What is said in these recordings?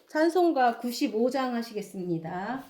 찬송가 95장 하시겠습니다.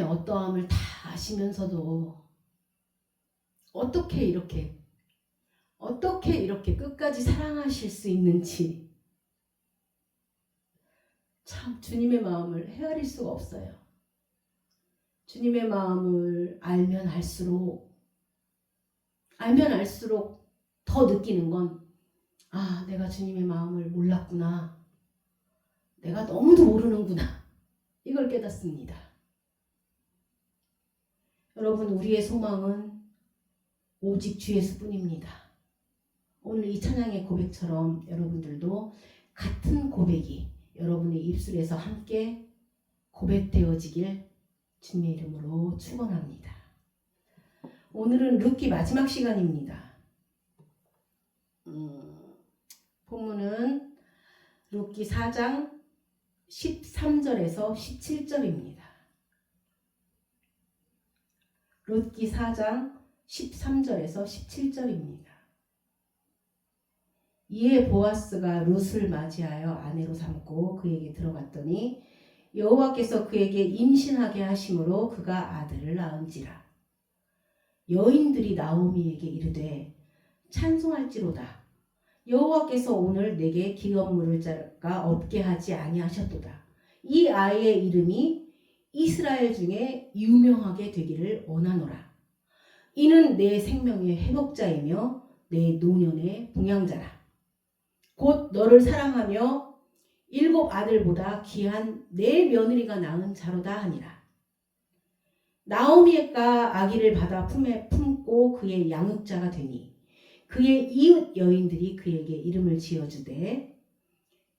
어떠함을 다 아시면서도 어떻게 이렇게 끝까지 사랑하실 수 있는지 참 주님의 마음을 헤아릴 수가 없어요. 주님의 마음을 알면 알수록 더 느끼는 건 내가 주님의 마음을 몰랐구나. 내가 너무도 모르는구나. 이걸 깨닫습니다. 여러분, 우리의 소망은 오직 주 예수뿐입니다. 오늘 이 찬양의 고백처럼 여러분들도 같은 고백이 여러분의 입술에서 함께 고백되어지길 주님의 이름으로 축원합니다. 오늘은 룻기 마지막 시간입니다. 본문은 룻기 4장 13절에서 17절입니다. 룻기 4장 13절에서 17절입니다. 이에 보아스가 룻을 맞이하여 아내로 삼고 그에게 들어갔더니 여호와께서 그에게 임신하게 하심으로 그가 아들을 낳은지라. 여인들이 나오미에게 이르되 찬송할지로다. 여호와께서 오늘 내게 기업 물을 자가 없게 하지 아니하셨도다. 이 아이의 이름이 이스라엘 중에 유명하게 되기를 원하노라. 이는 내 생명의 회복자이며 내 노년의 봉양자라. 곧 너를 사랑하며 7 아들보다 귀한 내 며느리가 낳은 자로다 하니라. 나오미가 아기를 받아 품에 품고 그의 양육자가 되니 그의 이웃 여인들이 그에게 이름을 지어주되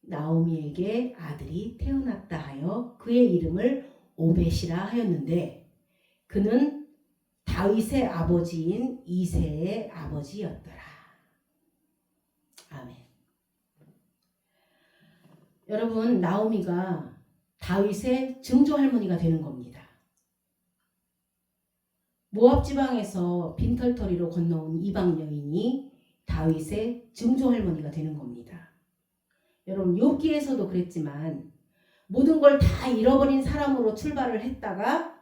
나오미에게 아들이 태어났다 하여 그의 이름을 오벳이라 하였는데 그는 다윗의 아버지인 이새의 아버지였더라. 아멘. 여러분, 나오미가 다윗의 증조 할머니가 되는 겁니다. 모압 지방에서 빈털터리로 건너온 이방 여인이 다윗의 증조 할머니가 되는 겁니다. 여러분, 욥기에서도 그랬지만 모든 걸 다 잃어버린 사람으로 출발을 했다가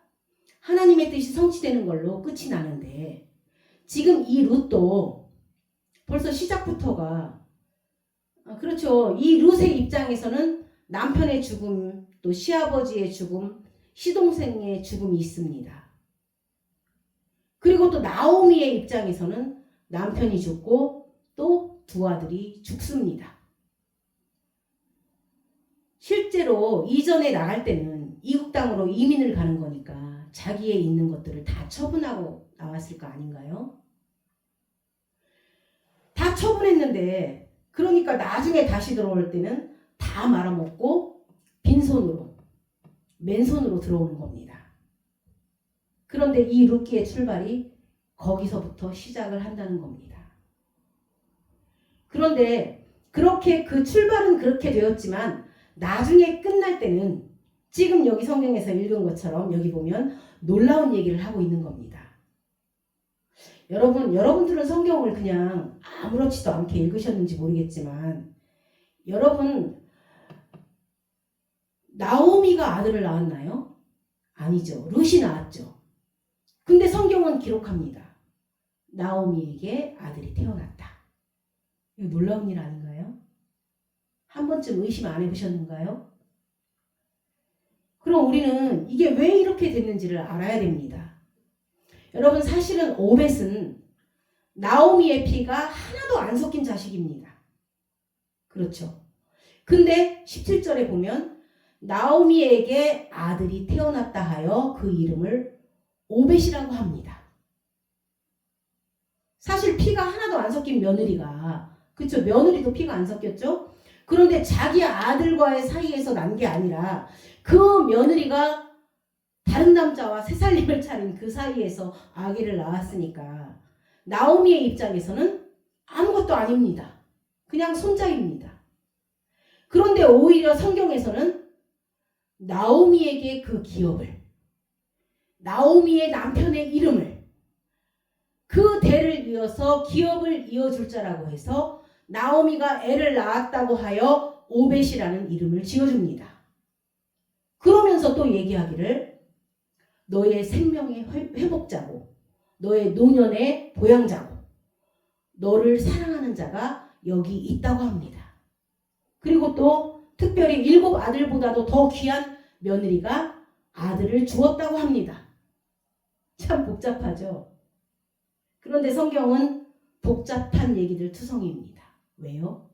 하나님의 뜻이 성취되는 걸로 끝이 나는데 지금 이 룻도 벌써 시작부터가 그렇죠. 이 룻의 입장에서는 남편의 죽음, 또 시아버지의 죽음, 시동생의 죽음이 있습니다. 그리고 또 나오미의 입장에서는 남편이 죽고 또 2 아들이 죽습니다. 실제로 이전에 나갈 때는 이국 땅으로 이민을 가는 거니까 자기의 있는 것들을 다 처분하고 나왔을 거 아닌가요? 다 처분했는데 그러니까 나중에 다시 들어올 때는 다 말아먹고 빈손으로 맨손으로 들어오는 겁니다. 그런데 이 룻기의 출발이 거기서부터 시작을 한다는 겁니다. 그런데 그렇게 그 출발은 그렇게 되었지만 나중에 끝날 때는 지금 여기 성경에서 읽은 것처럼 여기 보면 놀라운 얘기를 하고 있는 겁니다. 여러분들은 성경을 그냥 아무렇지도 않게 읽으셨는지 모르겠지만 여러분, 나오미가 아들을 낳았나요? 아니죠. 룻이 낳았죠. 근데 성경은 기록합니다. 나오미에게 아들이 태어났다. 이거 놀라운 일 아닌가요? 한 번쯤 의심 안 해보셨는가요? 그럼 우리는 이게 왜 이렇게 됐는지를 알아야 됩니다. 여러분, 사실은 오벳은 나오미의 피가 하나도 안 섞인 자식입니다. 그렇죠. 근데 17절에 보면 나오미에게 아들이 태어났다 하여 그 이름을 오벳이라고 합니다. 사실 피가 하나도 안 섞인 며느리가, 그렇죠, 며느리도 피가 안 섞였죠. 그런데 자기 아들과의 사이에서 난 게 아니라 그 며느리가 다른 남자와 새살림을 차린 그 사이에서 아기를 낳았으니까 나오미의 입장에서는 아무것도 아닙니다. 그냥 손자입니다. 그런데 오히려 성경에서는 나오미에게 그 기업을, 나오미의 남편의 이름을, 그 대를 이어서 기업을 이어줄 자라고 해서 나오미가 애를 낳았다고 하여 오벳이라는 이름을 지어줍니다. 그러면서 또 얘기하기를 너의 생명의 회복자고 너의 노년의 보양자고 너를 사랑하는 자가 여기 있다고 합니다. 그리고 또 특별히 7 아들보다도 더 귀한 며느리가 아들을 주었다고 합니다. 참 복잡하죠. 그런데 성경은 복잡한 얘기들 투성이입니다. 왜요?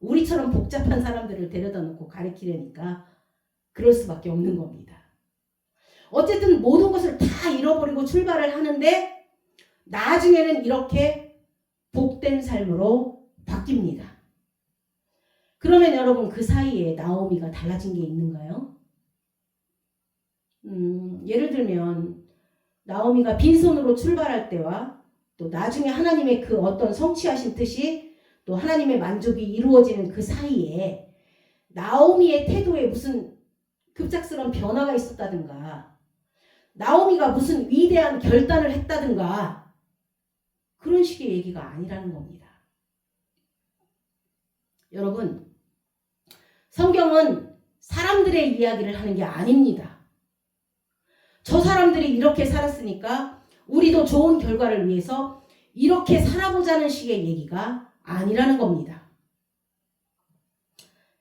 우리처럼 복잡한 사람들을 데려다 놓고 가르치려니까 그럴 수밖에 없는 겁니다. 어쨌든 모든 것을 다 잃어버리고 출발을 하는데 나중에는 이렇게 복된 삶으로 바뀝니다. 그러면 여러분 그 사이에 나오미가 달라진 게 있는가요? 예를 들면 나오미가 빈손으로 출발할 때와 또 나중에 하나님의 그 어떤 성취하신 뜻이 또 하나님의 만족이 이루어지는 그 사이에 나오미의 태도에 무슨 급작스러운 변화가 있었다든가 나오미가 무슨 위대한 결단을 했다든가 그런 식의 얘기가 아니라는 겁니다. 여러분, 성경은 사람들의 이야기를 하는 게 아닙니다. 저 사람들이 이렇게 살았으니까 우리도 좋은 결과를 위해서 이렇게 살아보자는 식의 얘기가 아니라는 겁니다.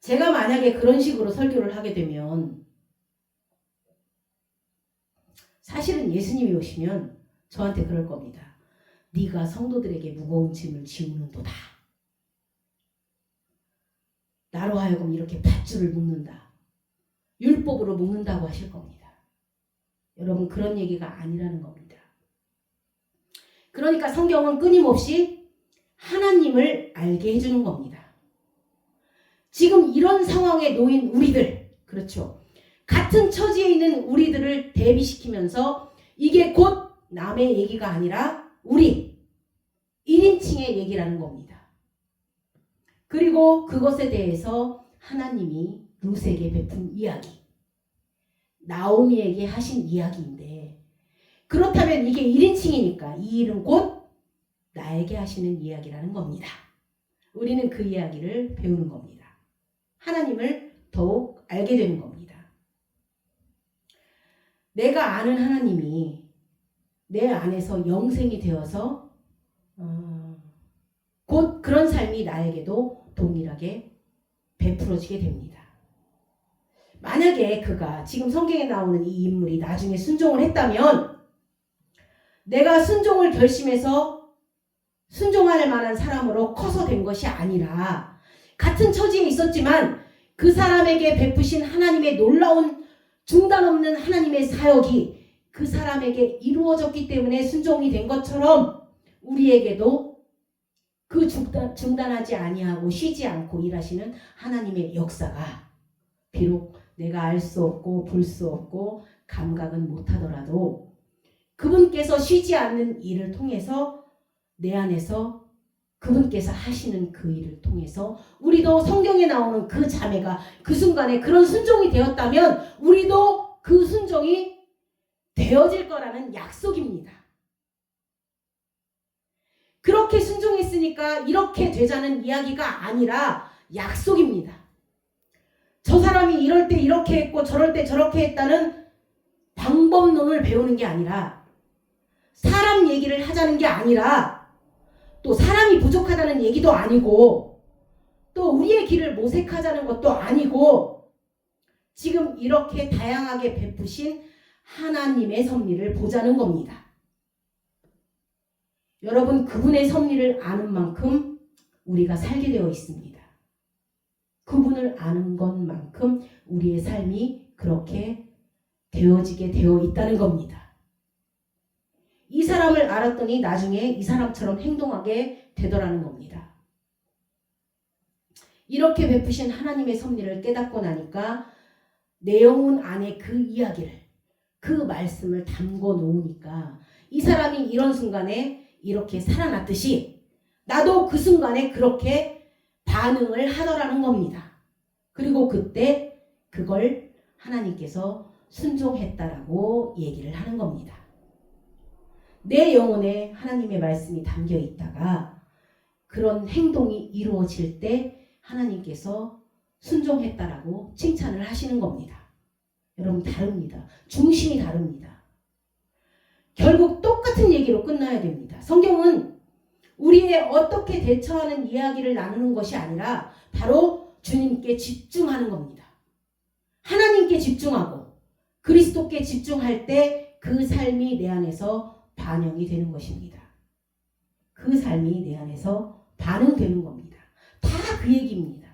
제가 만약에 그런 식으로 설교를 하게 되면 사실은 예수님이 오시면 저한테 그럴 겁니다. 네가 성도들에게 무거운 짐을 지우는도다. 나로 하여금 이렇게 밧줄을 묶는다. 율법으로 묶는다고 하실 겁니다. 여러분 그런 얘기가 아니라는 겁니다. 그러니까 성경은 끊임없이 하나님을 알게 해주는 겁니다. 지금 이런 상황에 놓인 우리들, 그렇죠. 같은 처지에 있는 우리들을 대비시키면서 이게 곧 남의 얘기가 아니라 우리 1인칭의 얘기라는 겁니다. 그리고 그것에 대해서 하나님이 룻에게 베푼 이야기, 나오미에게 하신 이야기인데 그렇다면 이게 1인칭이니까 이 일은 곧 나에게 하시는 이야기라는 겁니다. 우리는 그 이야기를 배우는 겁니다. 하나님을 더욱 알게 되는 겁니다. 내가 아는 하나님이 내 안에서 영생이 되어서 곧 그런 삶이 나에게도 동일하게 베풀어지게 됩니다. 만약에 그가 지금 성경에 나오는 이 인물이 나중에 순종을 했다면 내가 순종을 결심해서 순종할 만한 사람으로 커서 된 것이 아니라 같은 처지에 있었지만 그 사람에게 베푸신 하나님의 놀라운 중단 없는 하나님의 사역이 그 사람에게 이루어졌기 때문에 순종이 된 것처럼 우리에게도 그 중단하지 아니하고 쉬지 않고 일하시는 하나님의 역사가 비록 내가 알 수 없고 볼 수 없고 감각은 못하더라도 그분께서 쉬지 않는 일을 통해서 내 안에서 그분께서 하시는 그 일을 통해서 우리도 성경에 나오는 그 자매가 그 순간에 그런 순종이 되었다면 우리도 그 순종이 되어질 거라는 약속입니다. 그렇게 순종했으니까 이렇게 되자는 이야기가 아니라 약속입니다. 저 사람이 이럴 때 이렇게 했고 저럴 때 저렇게 했다는 방법론을 배우는 게 아니라 사람 얘기를 하자는 게 아니라 또 사람이 부족하다는 얘기도 아니고 또 우리의 길을 모색하자는 것도 아니고 지금 이렇게 다양하게 베푸신 하나님의 섭리를 보자는 겁니다. 여러분 그분의 섭리를 아는 만큼 우리가 살게 되어 있습니다. 그분을 아는 것만큼 우리의 삶이 그렇게 되어지게 되어 있다는 겁니다. 이 사람을 알았더니 나중에 이 사람처럼 행동하게 되더라는 겁니다. 이렇게 베푸신 하나님의 섭리를 깨닫고 나니까 내 영혼 안에 그 이야기를 그 말씀을 담궈 놓으니까 이 사람이 이런 순간에 이렇게 살아났듯이 나도 그 순간에 그렇게 반응을 하더라는 겁니다. 그리고 그때 그걸 하나님께서 순종했다라고 얘기를 하는 겁니다. 내 영혼에 하나님의 말씀이 담겨 있다가 그런 행동이 이루어질 때 하나님께서 순종했다라고 칭찬을 하시는 겁니다. 여러분 다릅니다. 중심이 다릅니다. 결국 똑같은 얘기로 끝나야 됩니다. 성경은 우리의 어떻게 대처하는 이야기를 나누는 것이 아니라 바로 주님께 집중하는 겁니다. 하나님께 집중하고 그리스도께 집중할 때 그 삶이 내 안에서 반영이 되는 것입니다. 그 삶이 내 안에서 반응되는 겁니다. 다 그 얘기입니다.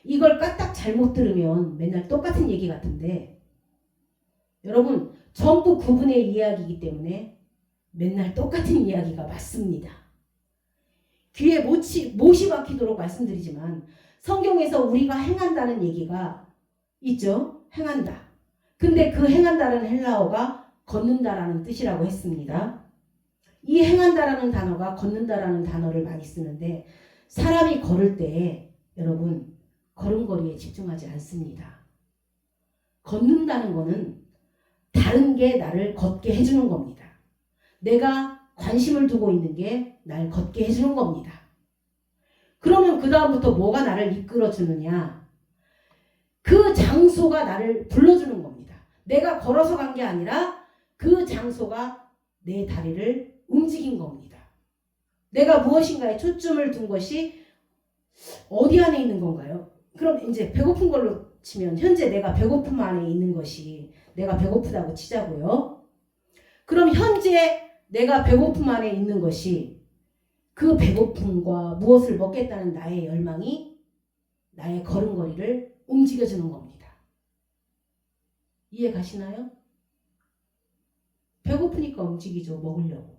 이걸 까딱 잘못 들으면 맨날 똑같은 얘기 같은데 여러분 전부 구분의 이야기이기 때문에 맨날 똑같은 이야기가 맞습니다. 귀에 못이 박히도록 말씀드리지만 성경에서 우리가 행한다는 얘기가 있죠. 행한다. 근데 그 행한다라는 헬라어가 걷는다라는 뜻이라고 했습니다. 이 행한다라는 단어가 걷는다라는 단어를 많이 쓰는데 사람이 걸을 때 여러분 걸음걸이에 집중하지 않습니다. 걷는다는 거는 다른 게 나를 걷게 해주는 겁니다. 내가 관심을 두고 있는 게 날 걷게 해주는 겁니다. 그러면 그 다음부터 뭐가 나를 이끌어주느냐? 그 장소가 나를 불러주는 겁니다. 내가 걸어서 간 게 아니라 그 장소가 내 다리를 움직인 겁니다. 내가 무엇인가에 초점을 둔 것이 어디 안에 있는 건가요? 그럼 이제 배고픈 걸로 치면 현재 내가 배고픔 안에 있는 것이 내가 배고프다고 치자고요. 그럼 현재 내가 배고픔 안에 있는 것이 그 배고픔과 무엇을 먹겠다는 나의 열망이 나의 걸음걸이를 움직여주는 겁니다. 이해 가시나요? 배고프니까 움직이죠. 먹으려고.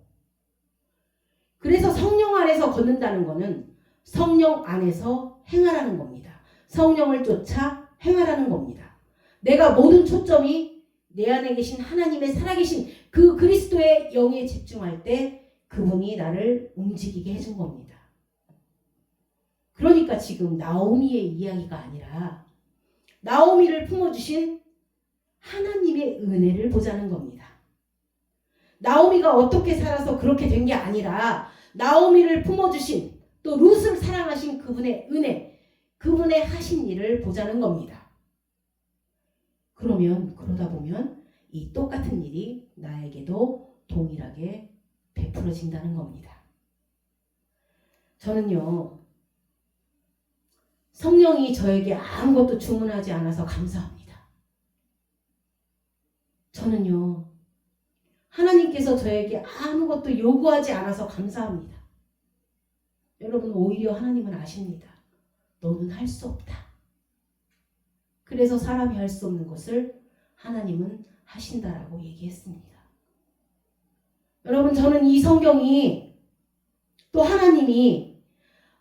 그래서 성령 안에서 걷는다는 것은 성령 안에서 행하라는 겁니다. 성령을 쫓아 행하라는 겁니다. 내가 모든 초점이 내 안에 계신 하나님의 살아계신 그 그리스도의 영에 집중할 때 그분이 나를 움직이게 해준 겁니다. 그러니까 지금 나오미의 이야기가 아니라 나오미를 품어주신 하나님의 은혜를 보자는 겁니다. 나오미가 어떻게 살아서 그렇게 된 게 아니라 나오미를 품어주신 또 룻을 사랑하신 그분의 은혜, 그분의 하신 일을 보자는 겁니다. 그러다 보면 이 똑같은 일이 나에게도 동일하게 베풀어진다는 겁니다. 저는요, 성령이 저에게 아무것도 주문하지 않아서 감사합니다. 저는요, 하나님께서 저에게 아무것도 요구하지 않아서 감사합니다. 여러분, 오히려 하나님은 아십니다. 너는 할 수 없다. 그래서 사람이 할 수 없는 것을 하나님은 하신다라고 얘기했습니다. 여러분, 저는 이 성경이 또 하나님이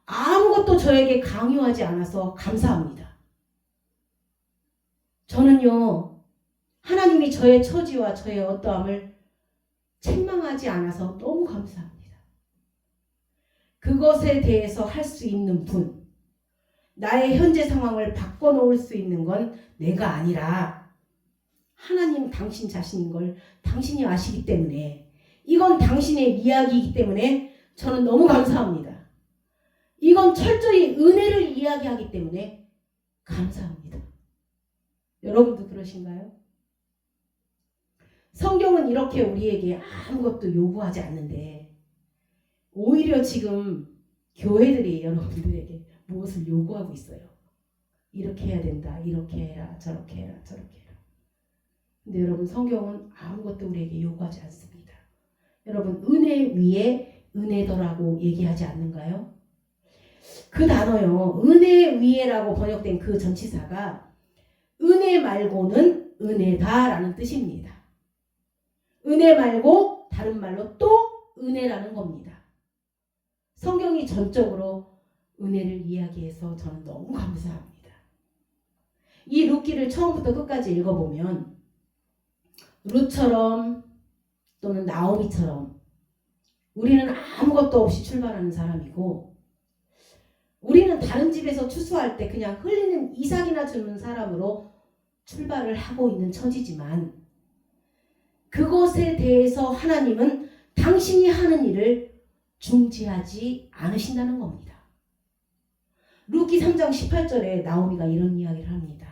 아무것도 저에게 강요하지 않아서 감사합니다. 저는요, 하나님이 저의 처지와 저의 어떠함을 책망하지 않아서 너무 감사합니다. 그것에 대해서 할 수 있는 분, 나의 현재 상황을 바꿔놓을 수 있는 건 내가 아니라 하나님 당신 자신인 걸 당신이 아시기 때문에 이건 당신의 이야기이기 때문에 저는 너무 감사합니다. 이건 철저히 은혜를 이야기하기 때문에 감사합니다. 여러분도 그러신가요? 성경은 이렇게 우리에게 아무것도 요구하지 않는데 오히려 지금 교회들이 여러분들에게 무엇을 요구하고 있어요. 이렇게 해야 된다. 이렇게 해라. 저렇게 해라. 저렇게 해라. 근데 여러분 성경은 아무것도 우리에게 요구하지 않습니다. 여러분 은혜 위에 은혜더라고 얘기하지 않는가요? 그 단어요. 은혜 위에라고 번역된 그 전치사가 은혜 말고는 은혜다라는 뜻입니다. 은혜 말고 다른 말로 또 은혜라는 겁니다. 성경이 전적으로 은혜를 이야기해서 저는 너무 감사합니다. 이 룻기를 처음부터 끝까지 읽어보면 룻처럼 또는 나오미처럼 우리는 아무것도 없이 출발하는 사람이고 우리는 다른 집에서 추수할 때 그냥 흘리는 이삭이나 주는 사람으로 출발을 하고 있는 처지지만 그것에 대해서 하나님은 당신이 하는 일을 중지하지 않으신다는 겁니다. 룻기 3장 18절에 나오미가 이런 이야기를 합니다.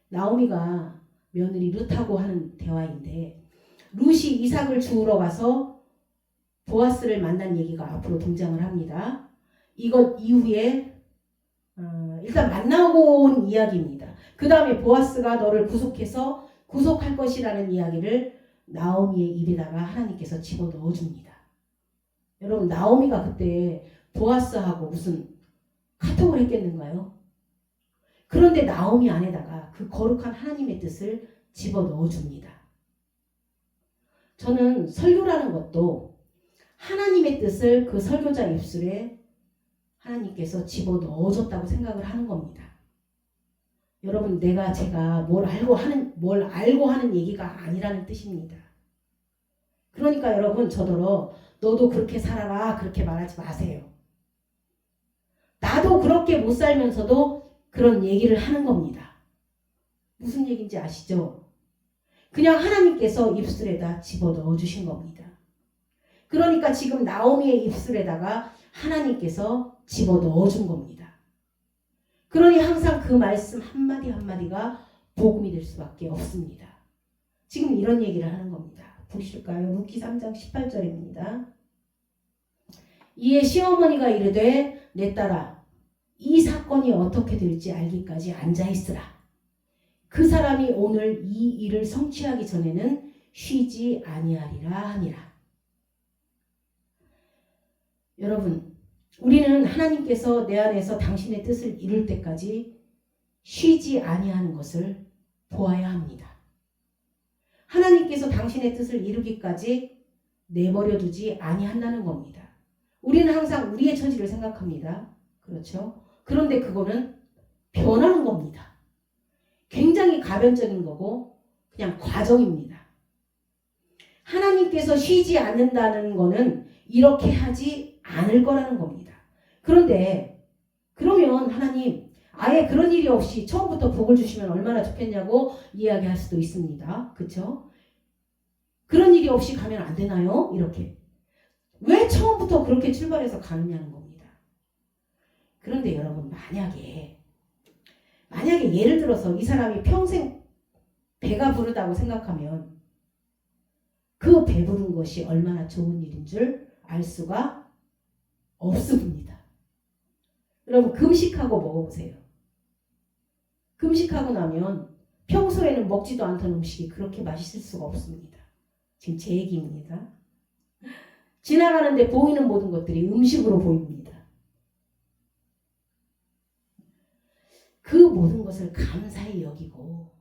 나오미가 며느리 룻하고 하는 대화인데 룻이 이삭을 주우러 가서 보아스를 만난 얘기가 앞으로 등장을 합니다. 이것 이후에 일단 만나고 온 이야기입니다. 그 다음에 보아스가 너를 구속할 것이라는 이야기를 나오미의 입에다가 하나님께서 집어넣어 줍니다. 여러분, 나오미가 그때 보아스하고 무슨 카톡을 했겠는가요? 그런데 나오미 안에다가 그 거룩한 하나님의 뜻을 집어넣어 줍니다. 저는 설교라는 것도 하나님의 뜻을 그 설교자 입술에 하나님께서 집어넣어 줬다고 생각을 하는 겁니다. 여러분, 제가 뭘 알고 하는 얘기가 아니라는 뜻입니다. 그러니까 여러분, 저더러 너도 그렇게 살아라 그렇게 말하지 마세요. 나도 그렇게 못 살면서도 그런 얘기를 하는 겁니다. 무슨 얘기인지 아시죠? 그냥 하나님께서 입술에다 집어넣어 주신 겁니다. 그러니까 지금 나오미의 입술에다가 하나님께서 집어넣어 준 겁니다. 그러니 항상 그 말씀 한마디 한마디가 복음이 될 수밖에 없습니다. 지금 이런 얘기를 하는 겁니다. 보실까요? 루키 3장 18절입니다. 이에 시어머니가 이르되 내 딸아 이 사건이 어떻게 될지 알기까지 앉아있으라. 그 사람이 오늘 이 일을 성취하기 전에는 쉬지 아니하리라 하니라. 여러분, 우리는 하나님께서 내 안에서 당신의 뜻을 이룰 때까지 쉬지 아니하는 것을 보아야 합니다. 하나님께서 당신의 뜻을 이루기까지 내버려 두지 아니한다는 겁니다. 우리는 항상 우리의 처지를 생각합니다. 그렇죠? 그런데 그거는 변하는 겁니다. 굉장히 가변적인 거고 그냥 과정입니다. 하나님께서 쉬지 않는다는 거는 이렇게 하지 않을 거라는 겁니다. 그런데 그러면 하나님 아예 그런 일이 없이 처음부터 복을 주시면 얼마나 좋겠냐고 이야기할 수도 있습니다. 그렇죠? 그런 일이 없이 가면 안 되나요? 이렇게. 왜 처음부터 그렇게 출발해서 가느냐는 겁니다. 그런데 여러분, 만약에 예를 들어서 이 사람이 평생 배가 부르다고 생각하면 그 배부른 것이 얼마나 좋은 일인 줄 알 수가 없습니다. 여러분, 금식하고 먹어보세요. 금식하고 나면 평소에는 먹지도 않던 음식이 그렇게 맛있을 수가 없습니다. 지금 제 얘기입니다. 지나가는데 보이는 모든 것들이 음식으로 보입니다. 그 모든 것을 감사히 여기고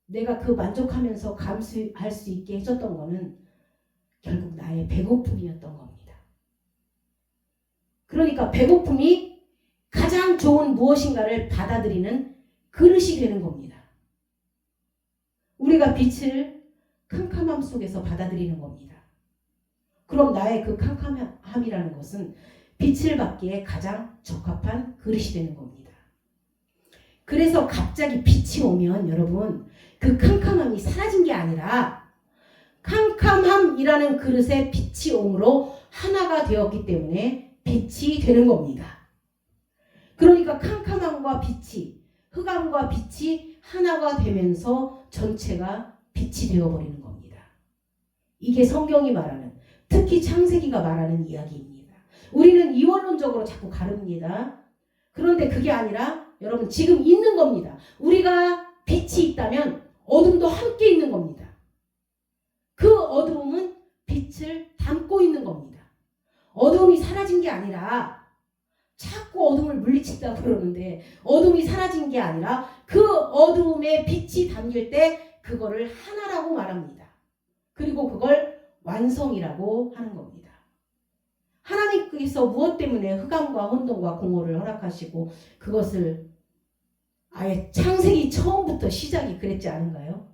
내가 그 만족하면서 감수할 수 있게 해줬던 거는 결국 나의 배고픔이었던 겁니다. 그러니까 배고픔이 가장 좋은 무엇인가를 받아들이는 그릇이 되는 겁니다. 우리가 빛을 캄캄함 속에서 받아들이는 겁니다. 그럼 나의 그 캄캄함이라는 것은 빛을 받기에 가장 적합한 그릇이 되는 겁니다. 그래서 갑자기 빛이 오면 여러분, 그 캄캄함이 사라진 게 아니라 캄캄함이라는 그릇에 빛이 옴으로 하나가 되었기 때문에 빛이 되는 겁니다. 그러니까 캄캄함과 빛이, 흑암과 빛이 하나가 되면서 전체가 빛이 되어버리는 겁니다. 이게 성경이 말하는, 특히 창세기가 말하는 이야기입니다. 우리는 이원론적으로 자꾸 가릅니다. 그런데 그게 아니라 여러분, 지금 있는 겁니다. 우리가 빛이 있다면 어둠도 함께 있는 겁니다. 그 어두움은 빛을 담고 있는 겁니다. 어둠이 사라진 게 아니라, 자꾸 어둠을 물리친다고 그러는데 어둠이 사라진 게 아니라 그 어두움에 빛이 담길 때 그거를 하나라고 말합니다. 그리고 그걸 완성이라고 하는 겁니다. 하나님께서 무엇 때문에 흑암과 혼돈과 공허를 허락하시고 그것을 아예 창세기 처음부터 시작이 그랬지 않은가요?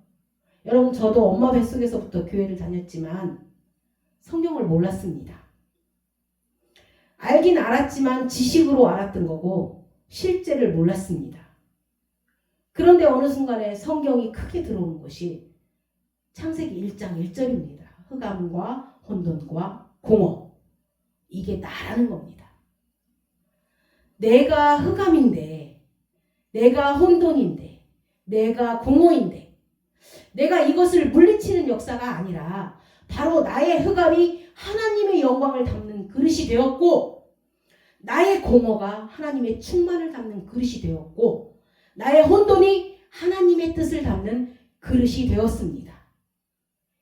여러분, 저도 엄마 뱃속에서부터 교회를 다녔지만 성경을 몰랐습니다. 알긴 알았지만 지식으로 알았던 거고 실제를 몰랐습니다. 그런데 어느 순간에 성경이 크게 들어온 것이 창세기 1장 1절입니다. 흑암과 혼돈과 공허. 이게 나라는 겁니다. 내가 흑암인데, 내가 혼돈인데, 내가 공허인데, 내가 이것을 물리치는 역사가 아니라 바로 나의 흑암이 하나님의 영광을 담는 그릇이 되었고, 나의 공허가 하나님의 충만을 담는 그릇이 되었고, 나의 혼돈이 하나님의 뜻을 담는 그릇이 되었습니다.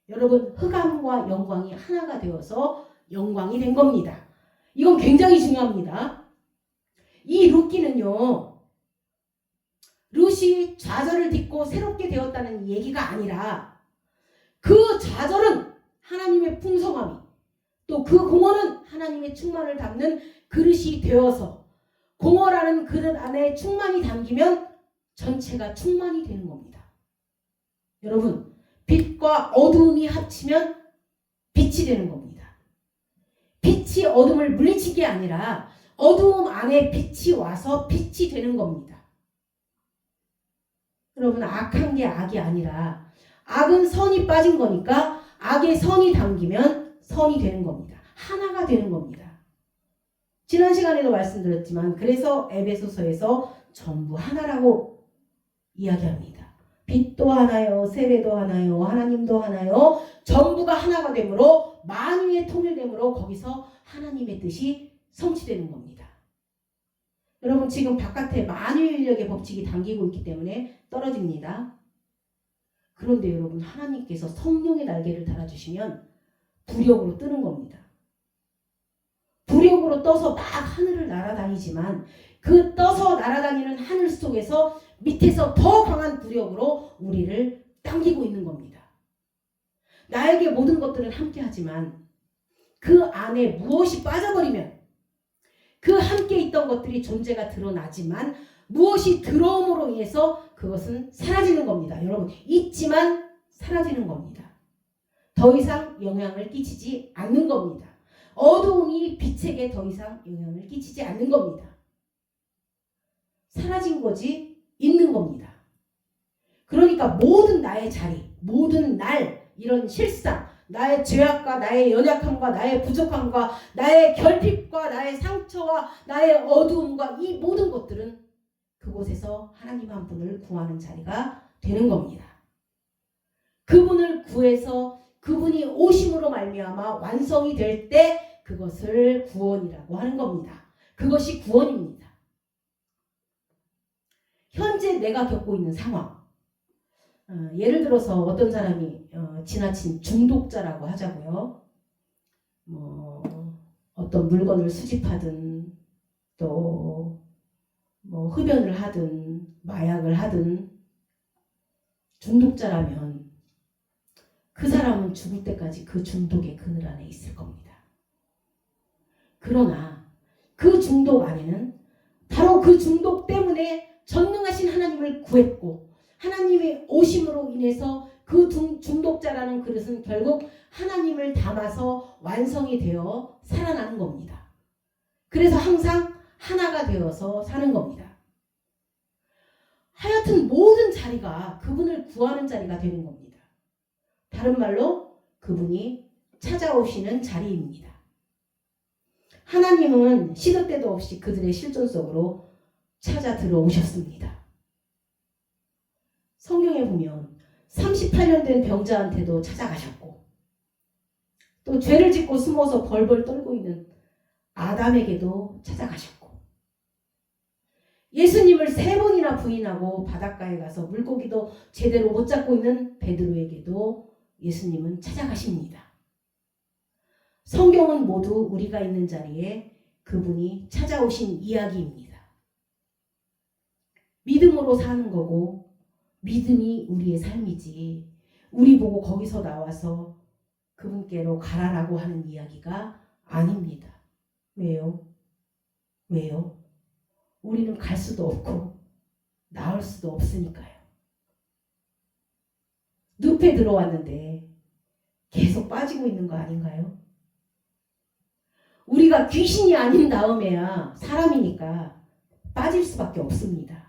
여러분, 흑암과 영광이 하나가 되어서 영광이 된 겁니다. 이건 굉장히 중요합니다. 이 룻기는요, 룻이 좌절을 딛고 새롭게 되었다는 얘기가 아니라 그 좌절은 하나님의 풍성함이, 또 그 공허는 하나님의 충만을 담는 그릇이 되어서, 공허라는 그릇 안에 충만이 담기면 전체가 충만이 되는 겁니다. 여러분, 빛과 어두움이 합치면 빛이 되는 겁니다. 빛이 어둠을 물리친 게 아니라 어두움 안에 빛이 와서 빛이 되는 겁니다. 여러분, 악한 게 악이 아니라 악은 선이 빠진 거니까 악의 선이 담기면 선이 되는 겁니다. 하나가 되는 겁니다. 지난 시간에도 말씀드렸지만 그래서 에베소서에서 전부 하나라고 이야기합니다. 빛도 하나요, 세례도 하나요, 하나님도 하나요, 전부가 하나가 되므로, 만유의 통일되므로 거기서 하나님의 뜻이 성취되는 겁니다. 여러분, 지금 바깥에 만유인력의 법칙이 당기고 있기 때문에 떨어집니다. 그런데 여러분, 하나님께서 성령의 날개를 달아주시면 부력으로 뜨는 겁니다. 부력으로 떠서 막 하늘을 날아다니지만 그 떠서 날아다니는 하늘 속에서 밑에서 더 강한 부력으로 우리를 당기고 있는 겁니다. 나에게 모든 것들은 함께하지만 그 안에 무엇이 빠져버리면 그 함께 있던 것들이 존재가 드러나지만 무엇이 들어옴으로 인해서 그것은 사라지는 겁니다. 여러분, 있지만 사라지는 겁니다. 더 이상 영향을 끼치지 않는 겁니다. 어두움이 빛에게 더 이상 영향을 끼치지 않는 겁니다. 사라진 거지 있는 겁니다. 그러니까 모든 나의 자리, 모든 날, 이런 실상, 나의 죄악과 나의 연약함과 나의 부족함과 나의 결핍과 나의 상처와 나의 어두움과 이 모든 것들은 그곳에서 하나님 한 분을 구하는 자리가 되는 겁니다. 그분을 구해서 그분이 오심으로 말미암아 완성이 될 때 그것을 구원이라고 하는 겁니다. 그것이 구원입니다. 현재 내가 겪고 있는 상황, 예를 들어서 어떤 사람이 지나친 중독자라고 하자고요. 어떤 물건을 수집하든 또 흡연을 하든 마약을 하든 중독자라면 그 사람은 죽을 때까지 그 중독의 그늘 안에 있을 겁니다. 그러나 그 중독 안에는 바로 그 중독 때문에 전능하신 하나님을 구했고, 하나님의 오심으로 인해서 그 중독자라는 그릇은 결국 하나님을 담아서 완성이 되어 살아나는 겁니다. 그래서 항상 하나가 되어서 사는 겁니다. 하여튼 모든 자리가 그분을 구하는 자리가 되는 겁니다. 다른 말로 그분이 찾아오시는 자리입니다. 하나님은 시도 때도 없이 그들의 실존 속으로 찾아 들어오셨습니다. 성경에 보면 38년 된 병자한테도 찾아가셨고, 또 죄를 짓고 숨어서 벌벌 떨고 있는 아담에게도 찾아가셨고, 예수님을 3번이나 부인하고 바닷가에 가서 물고기도 제대로 못 잡고 있는 베드로에게도 예수님은 찾아가십니다. 성경은 모두 우리가 있는 자리에 그분이 찾아오신 이야기입니다. 믿음으로 사는 거고 믿음이 우리의 삶이지, 우리 보고 거기서 나와서 그분께로 가라라고 하는 이야기가 아닙니다. 왜요? 왜요? 우리는 갈 수도 없고 나올 수도 없으니까요. 늪에 들어왔는데 계속 빠지고 있는 거 아닌가요? 우리가 귀신이 아닌 다음에야 사람이니까 빠질 수밖에 없습니다.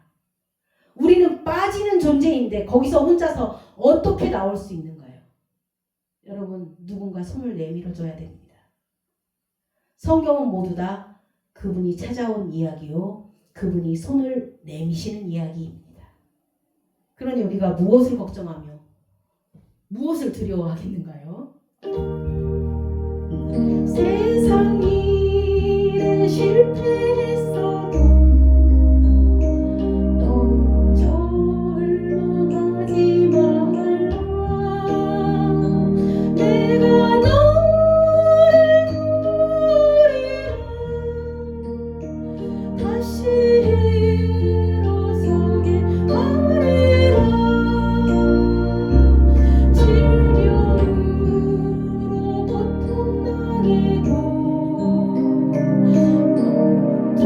우리는 빠지는 존재인데 거기서 혼자서 어떻게 나올 수 있는가요? 여러분, 누군가 손을 내밀어줘야 됩니다. 성경은 모두 다 그분이 찾아온 이야기요, 그분이 손을 내미시는 이야기입니다. 그러니 우리가 무엇을 걱정하며 무엇을 두려워하겠는가요? 세상 일에 실패했어도 너 절망하지 말라. 내가 너를 도리라. 다시 일어서게 하리라. 질병으로 고통당해도 넌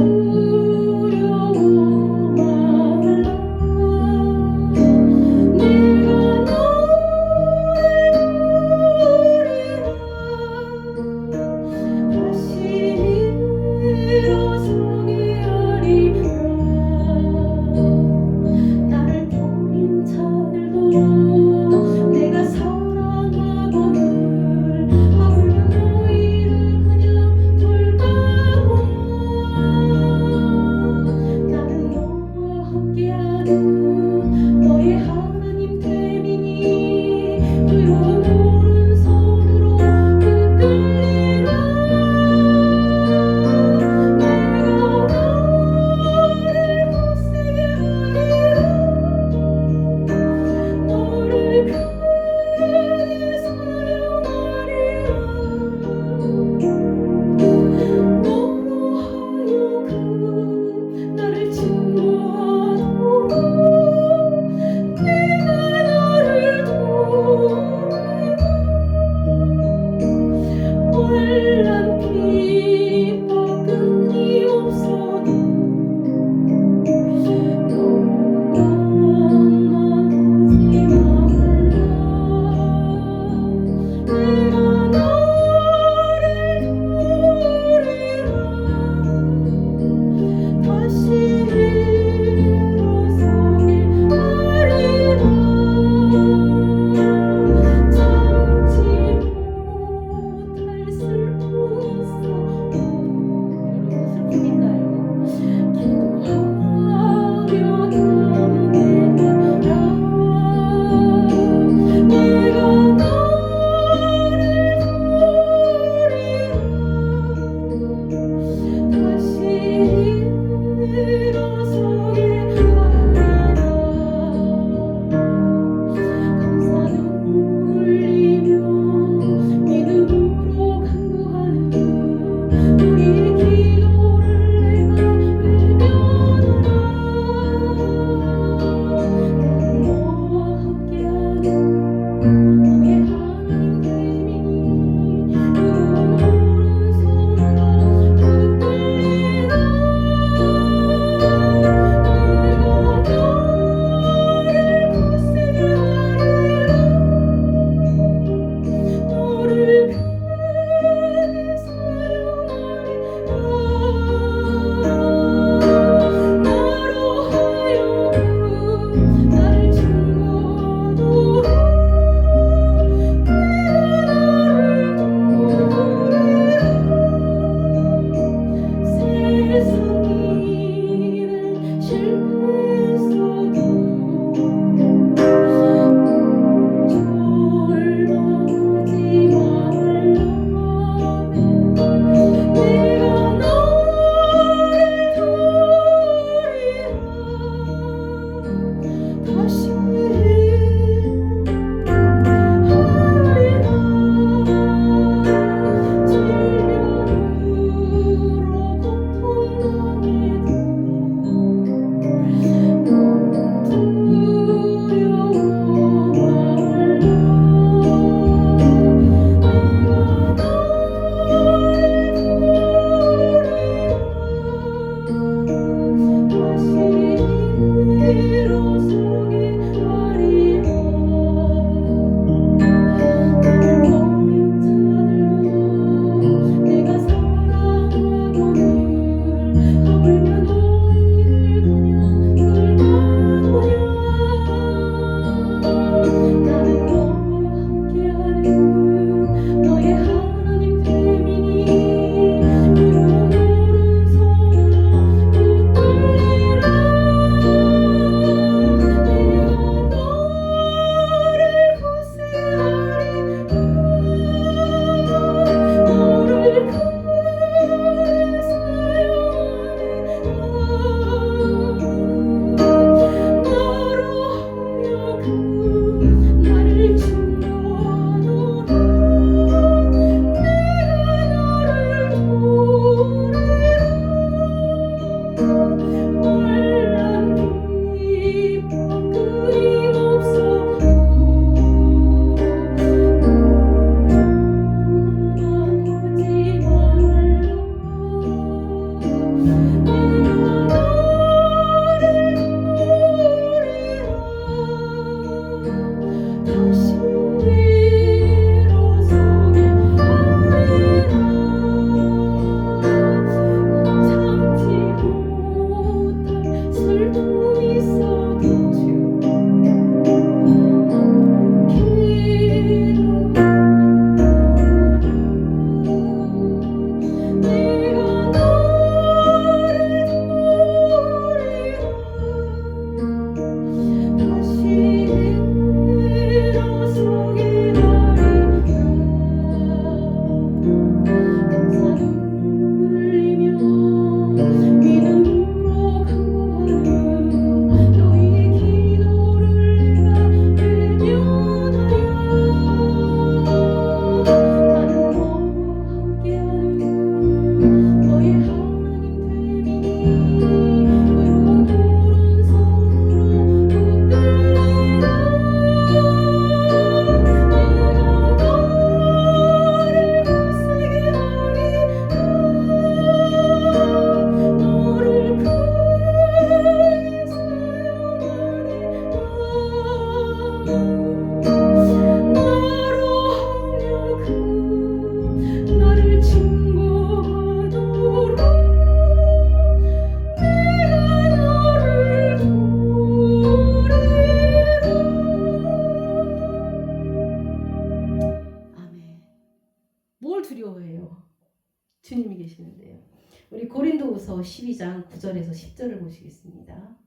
고린도후서 12장 9절에서 10절을 보시겠습니다.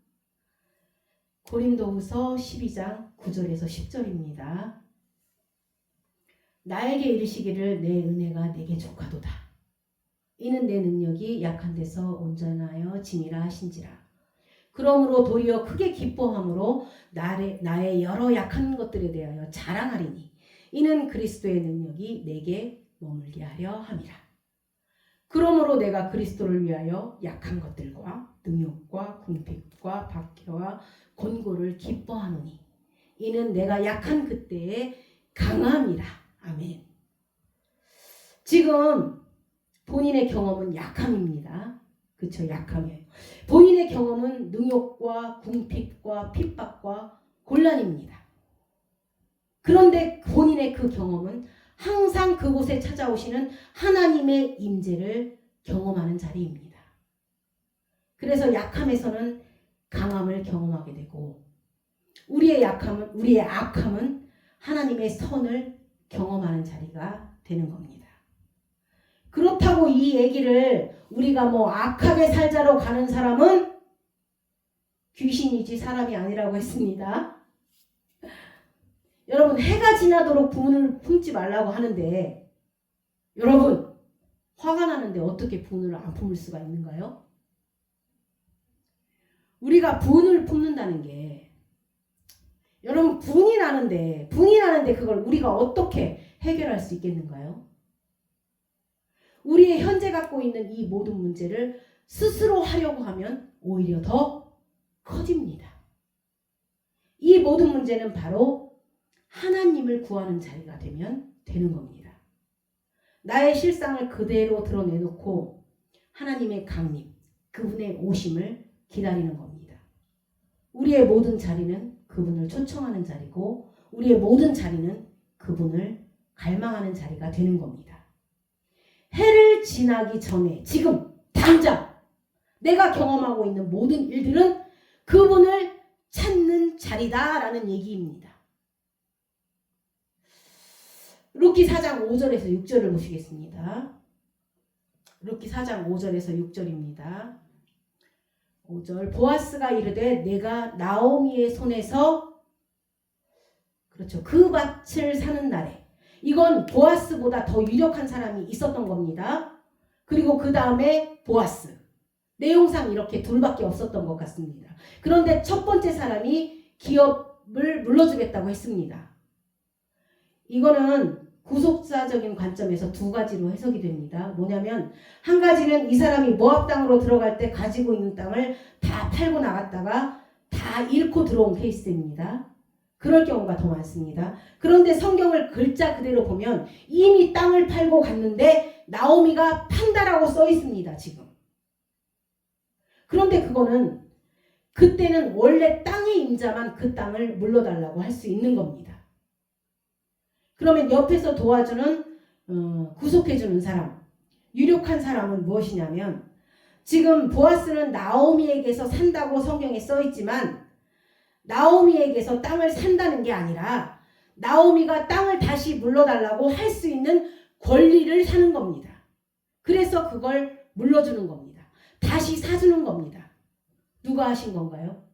고린도후서 12장 9절에서 10절입니다. 나에게 이르시기를 내 은혜가 내게 족하도다. 이는 내 능력이 약한 데서 온전하여 짐이라 하신지라. 그러므로 도리어 크게 기뻐함으로 나의 여러 약한 것들에 대하여 자랑하리니 이는 그리스도의 능력이 내게 머물게 하려 함이라. 그러므로 내가 그리스도를 위하여 약한 것들과 능욕과 궁핍과 박해와 곤고를 기뻐하노니 이는 내가 약한 그때에 강함이라. 아멘. 지금 본인의 경험은 약함입니다. 그렇죠? 약함이에요. 본인의 경험은 능욕과 궁핍과 핍박과 곤란입니다. 그런데 본인의 그 경험은 항상 그곳에 찾아오시는 하나님의 임재를 경험하는 자리입니다. 그래서 약함에서는 강함을 경험하게 되고 우리의 악함은 하나님의 선을 경험하는 자리가 되는 겁니다. 그렇다고 이 얘기를 우리가 뭐 악하게 살자로 가는 사람은 귀신이지 사람이 아니라고 했습니다. 여러분, 해가 지나도록 분을 품지 말라고 하는데 여러분, 화가 나는데 어떻게 분을 안 품을 수가 있는가요? 우리가 분을 품는다는 게 여러분, 분이 나는데 그걸 우리가 어떻게 해결할 수 있겠는가요? 우리의 현재 갖고 있는 이 모든 문제를 스스로 하려고 하면 오히려 더 커집니다. 이 모든 문제는 바로 하나님을 구하는 자리가 되면 되는 겁니다. 나의 실상을 그대로 드러내놓고 하나님의 강림, 그분의 오심을 기다리는 겁니다. 우리의 모든 자리는 그분을 초청하는 자리고 우리의 모든 자리는 그분을 갈망하는 자리가 되는 겁니다. 해를 지나기 전에 지금 당장 내가 경험하고 있는 모든 일들은 그분을 찾는 자리다라는 얘기입니다. 룻기 4장 5절에서 6절을 보시겠습니다. 룻기 4장 5절에서 6절입니다. 5절 보아스가 이르되 내가 나오미의 손에서 그렇죠. 그 밭을 사는 날에 이건 보아스보다 더 유력한 사람이 있었던 겁니다. 그리고 그 다음에 보아스. 내용상 이렇게 둘밖에 없었던 것 같습니다. 그런데 첫 번째 사람이 기업을 물러주겠다고 했습니다. 이거는 구속사적인 관점에서 두 가지로 해석이 됩니다. 뭐냐면 한 가지는 이 사람이 모압 땅으로 들어갈 때 가지고 있는 땅을 다 팔고 나갔다가 다 잃고 들어온 케이스입니다. 그럴 경우가 더 많습니다. 그런데 성경을 글자 그대로 보면 이미 땅을 팔고 갔는데 나오미가 판다라고 써 있습니다. 지금. 그런데 그때는 원래 땅의 임자만 그 땅을 물러달라고 할 수 있는 겁니다. 그러면 옆에서 도와주는 구속해주는 사람, 유력한 사람은 무엇이냐면 지금 보아스는 나오미에게서 산다고 성경에 써 있지만 나오미에게서 땅을 산다는 게 아니라 나오미가 땅을 다시 물러달라고 할 수 있는 권리를 사는 겁니다. 그래서 그걸 물러주는 겁니다. 다시 사주는 겁니다. 누가 하신 건가요?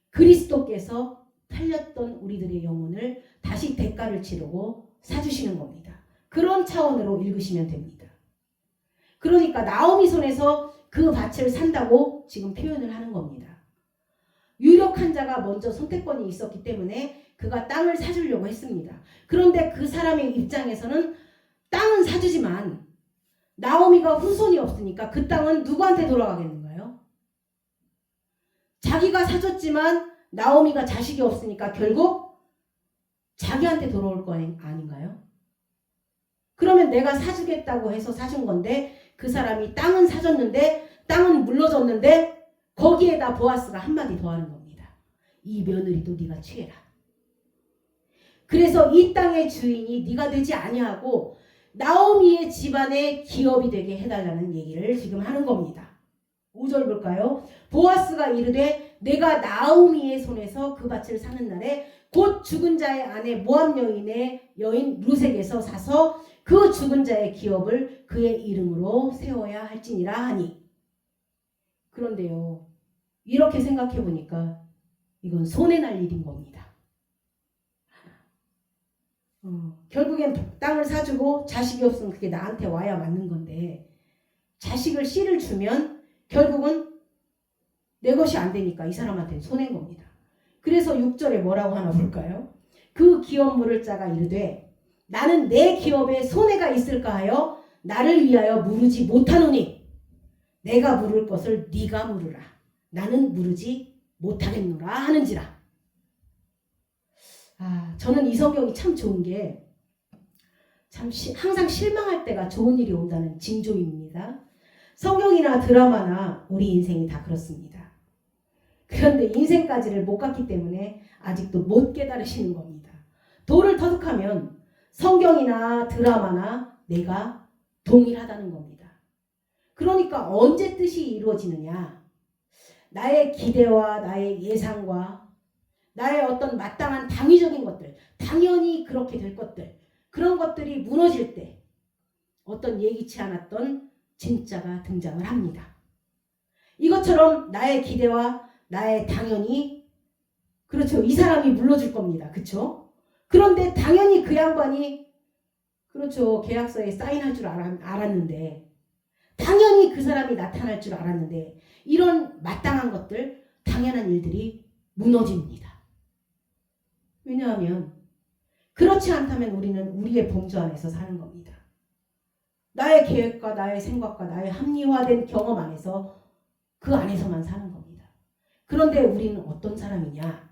그리스도께서 팔렸던 우리들의 영혼을 다시 대가를 치르고 사주시는 겁니다. 그런 차원으로 읽으시면 됩니다. 그러니까 나오미 손에서 그 밭을 산다고 지금 표현을 하는 겁니다. 유력한 자가 먼저 선택권이 있었기 때문에 그가 땅을 사주려고 했습니다. 그런데 그 사람의 입장에서는 땅은 사주지만 나오미가 후손이 없으니까 그 땅은 누구한테 돌아가겠는가요? 자기가 사줬지만 나오미가 자식이 없으니까 결국 자기한테 돌아올 거 아닌가요? 그러면 내가 사주겠다고 해서 사준 건데 그 사람이 땅은 사줬는데 땅은 물러줬는데 거기에다 보아스가 한마디 더 하는 겁니다. 이 며느리도 네가 취해라. 그래서 이 땅의 주인이 네가 되지 아니하고 나오미의 집안의 기업이 되게 해달라는 얘기를 지금 하는 겁니다. 5절 볼까요? 보아스가 이르되 내가 나오미의 손에서 그 밭을 사는 날에 곧 죽은 자의 아내 모압 여인 룻에게서 사서 그 죽은 자의 기업을 그의 이름으로 세워야 할지니라 하니. 그런데요, 이렇게 생각해 보니까 이건 손해 날 일인 겁니다. 결국엔 땅을 사주고 자식이 없으면 그게 나한테 와야 맞는 건데, 자식을 씨를 주면 결국은 내 것이 안 되니까 이 사람한테는 손해인 겁니다. 그래서 6절에 뭐라고 하나 볼까요? 그 기업 물을 자가 이르되 나는 내 기업에 손해가 있을까 하여 나를 위하여 물으지 못하노니 내가 물을 것을 네가 물으라. 나는 물으지 못하겠노라 하는지라. 저는 이 성경이 참 좋은 게 항상 실망할 때가 좋은 일이 온다는 징조입니다. 성경이나 드라마나 우리 인생이 다 그렇습니다. 그런데 인생까지를 못 갔기 때문에 아직도 못 깨달으시는 겁니다. 도를 터득하면 성경이나 드라마나 내가 동일하다는 겁니다. 그러니까 언제 뜻이 이루어지느냐? 나의 기대와 나의 예상과 나의 어떤 마땅한 당위적인 것들, 당연히 그렇게 될 것들, 그런 것들이 무너질 때 어떤 예기치 않았던 진짜가 등장을 합니다. 이것처럼 나의 기대와 나의 당연히, 그렇죠, 이 사람이 물러줄 겁니다. 그렇죠? 그런데 당연히 그 양반이, 그렇죠, 계약서에 사인할 줄 알았는데, 당연히 그 사람이 나타날 줄 알았는데, 이런 마땅한 것들, 당연한 일들이 무너집니다. 왜냐하면 그렇지 않다면 우리는 우리의 범주 안에서 사는 겁니다. 나의 계획과 나의 생각과 나의 합리화된 경험 안에서, 그 안에서만 사는 겁니다. 그런데 우리는 어떤 사람이냐?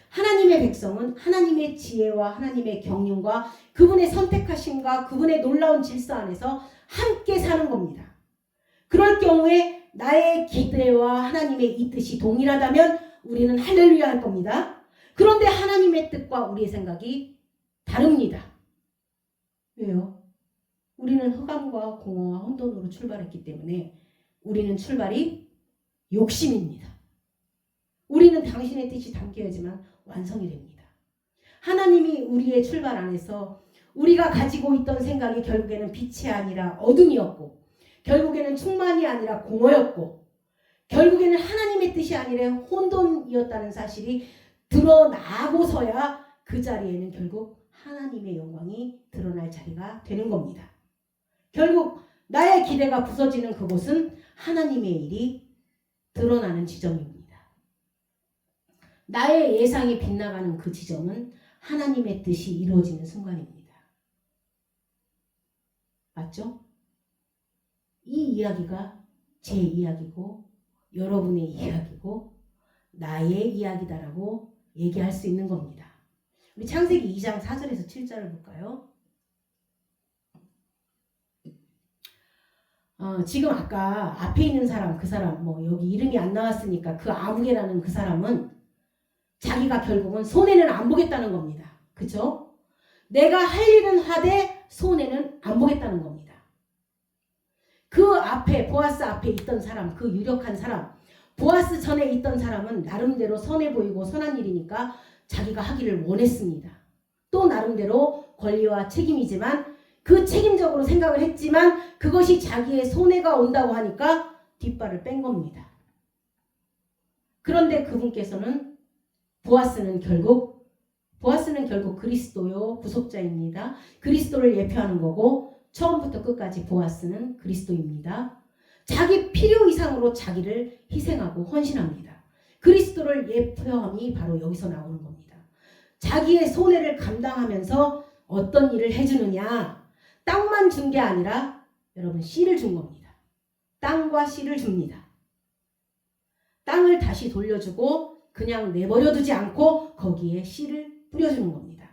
하나님의 백성은 하나님의 지혜와 하나님의 경륜과 그분의 선택하심과 그분의 놀라운 질서 안에서 함께 사는 겁니다. 그럴 경우에 나의 기대와 하나님의 이 뜻이 동일하다면 우리는 할렐루야 할 겁니다. 그런데 하나님의 뜻과 우리의 생각이 다릅니다. 왜요? 우리는 흑암과 공허와 혼돈으로 출발했기 때문에 우리는 출발이 욕심입니다. 우리는 당신의 뜻이 담겨야지만 완성이 됩니다. 하나님이 우리의 출발 안에서 우리가 가지고 있던 생각이 결국에는 빛이 아니라 어둠이었고, 결국에는 충만이 아니라 공허였고, 결국에는 하나님의 뜻이 아니라 혼돈이었다는 사실이 드러나고서야 그 자리에는 결국 하나님의 영광이 드러날 자리가 되는 겁니다. 결국 나의 기대가 부서지는 그곳은 하나님의 일이 드러나는 지점입니다. 나의 예상이 빗나가는 그 지점은 하나님의 뜻이 이루어지는 순간입니다. 맞죠? 이 이야기가 제 이야기고 여러분의 이야기고 나의 이야기다라고 얘기할 수 있는 겁니다. 우리 창세기 2장 4절에서 7절을 볼까요? 지금 아까 앞에 있는 사람, 그 사람, 여기 이름이 안 나왔으니까 그 아무개라는 그 사람은 자기가 결국은 손해는 안 보겠다는 겁니다. 그쵸? 내가 할 일은 하되 손해는 안 보겠다는 겁니다. 그 앞에, 보아스 앞에 있던 사람, 그 유력한 사람, 보아스 전에 있던 사람은 나름대로 선해 보이고 선한 일이니까 자기가 하기를 원했습니다. 또 나름대로 권리와 책임이지만 그 책임적으로 생각을 했지만 그것이 자기의 손해가 온다고 하니까 뒷발을 뺀 겁니다. 그런데 그분께서는 보아스는 결국 그리스도요 구속자입니다. 그리스도를 예표하는 거고 처음부터 끝까지 보아스는 그리스도입니다. 자기 필요 이상으로 자기를 희생하고 헌신합니다. 그리스도를 예표함이 바로 여기서 나오는 겁니다. 자기의 손해를 감당하면서 어떤 일을 해주느냐? 땅만 준 게 아니라 여러분 씨를 준 겁니다. 땅과 씨를 줍니다. 땅을 다시 돌려주고 그냥 내버려두지 않고 거기에 씨를 뿌려주는 겁니다.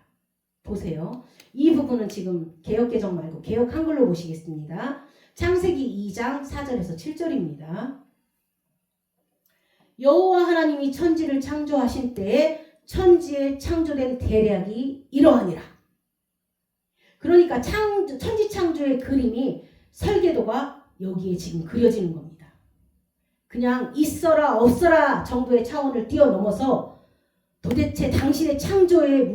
보세요. 이 부분은 지금 개역개정 말고 개역 한글로 보시겠습니다. 창세기 2장 4절에서 7절입니다. 여호와 하나님이 천지를 창조하신 때에 천지에 창조된 대략이 이러하니라. 그러니까 천지 창조의 그림이 설계도가 여기에 지금 그려지는 겁니다. 그냥 있어라 없어라 정도의 차원을 뛰어넘어서 도대체 당신의 창조의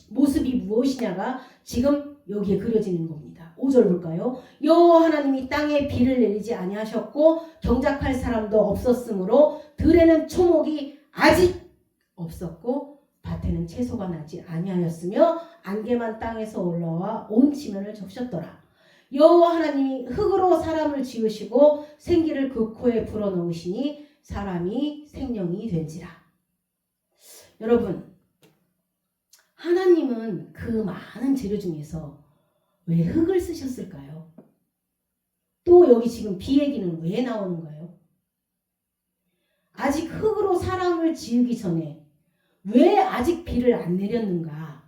모습이 무엇이냐가 지금 여기에 그려지는 겁니다. 5절 볼까요? 여호와 하나님이 땅에 비를 내리지 아니하셨고 경작할 사람도 없었으므로 들에는 초목이 아직 없었고 밭에는 채소가 나지 아니하였으며 안개만 땅에서 올라와 온 지면을 적셨더라. 여호와 하나님이 흙으로 사람을 지으시고 생기를 그 코에 불어넣으시니 사람이 생명이 된지라. 여러분, 하나님은 그 많은 재료 중에서 왜 흙을 쓰셨을까요? 또 여기 지금 비 얘기는 왜 나오는가요? 아직 흙으로 사람을 지으기 전에 왜 아직 비를 안 내렸는가?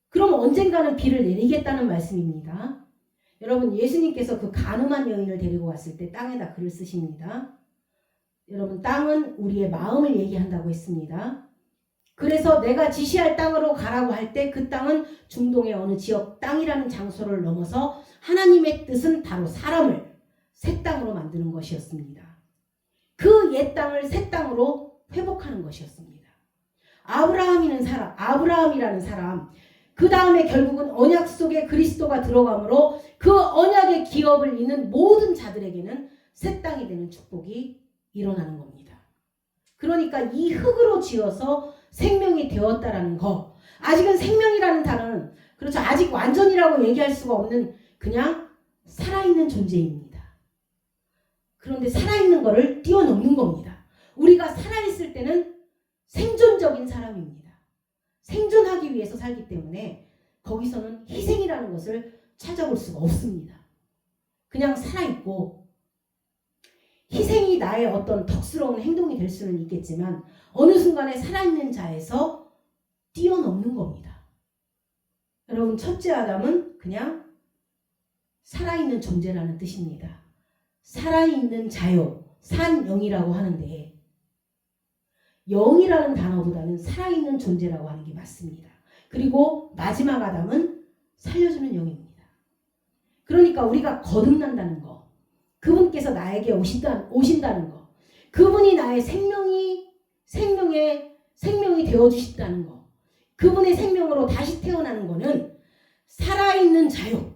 그럼 언젠가는 비를 내리겠다는 말씀입니다. 여러분, 예수님께서 그 가늠한 여인을 데리고 왔을 때 땅에다 글을 쓰십니다. 여러분, 땅은 우리의 마음을 얘기한다고 했습니다. 그래서 내가 지시할 땅으로 가라고 할 때 그 땅은 중동의 어느 지역 땅이라는 장소를 넘어서 하나님의 뜻은 바로 사람을 새 땅으로 만드는 것이었습니다. 그 옛 땅을 새 땅으로 회복하는 것이었습니다. 아브라함이라는 사람, 그 다음에 결국은 언약 속에 그리스도가 들어가므로 그 언약의 기업을 잇는 모든 자들에게는 새 땅이 되는 축복이 일어나는 겁니다. 그러니까 이 흙으로 지어서 생명이 되었다라는 거, 아직은 생명이라는 단어는 그렇죠, 아직 완전이라고 얘기할 수가 없는 그냥 살아있는 존재입니다. 그런데 살아있는 거를 뛰어넘는 겁니다. 우리가 살아있을 때는 생존적인 사람입니다. 생존하기 위해서 살기 때문에 거기서는 희생이라는 것을 찾아볼 수가 없습니다. 그냥 살아있고 희생이 나의 어떤 덕스러운 행동이 될 수는 있겠지만 어느 순간에 살아있는 자에서 뛰어넘는 겁니다. 여러분, 첫째 아담은 그냥 살아있는 존재라는 뜻입니다. 살아있는 자요, 산영이라고 하는데 영이라는 단어보다는 살아있는 존재라고 하는 게 맞습니다. 그리고 마지막 아담은 살려주는 영입니다. 그러니까 우리가 거듭난다는 거, 그분께서 나에게 오신다는 거, 그분이 나의 생명이 되어주신다는 거, 그분의 생명으로 다시 태어나는 거는 살아있는 자요,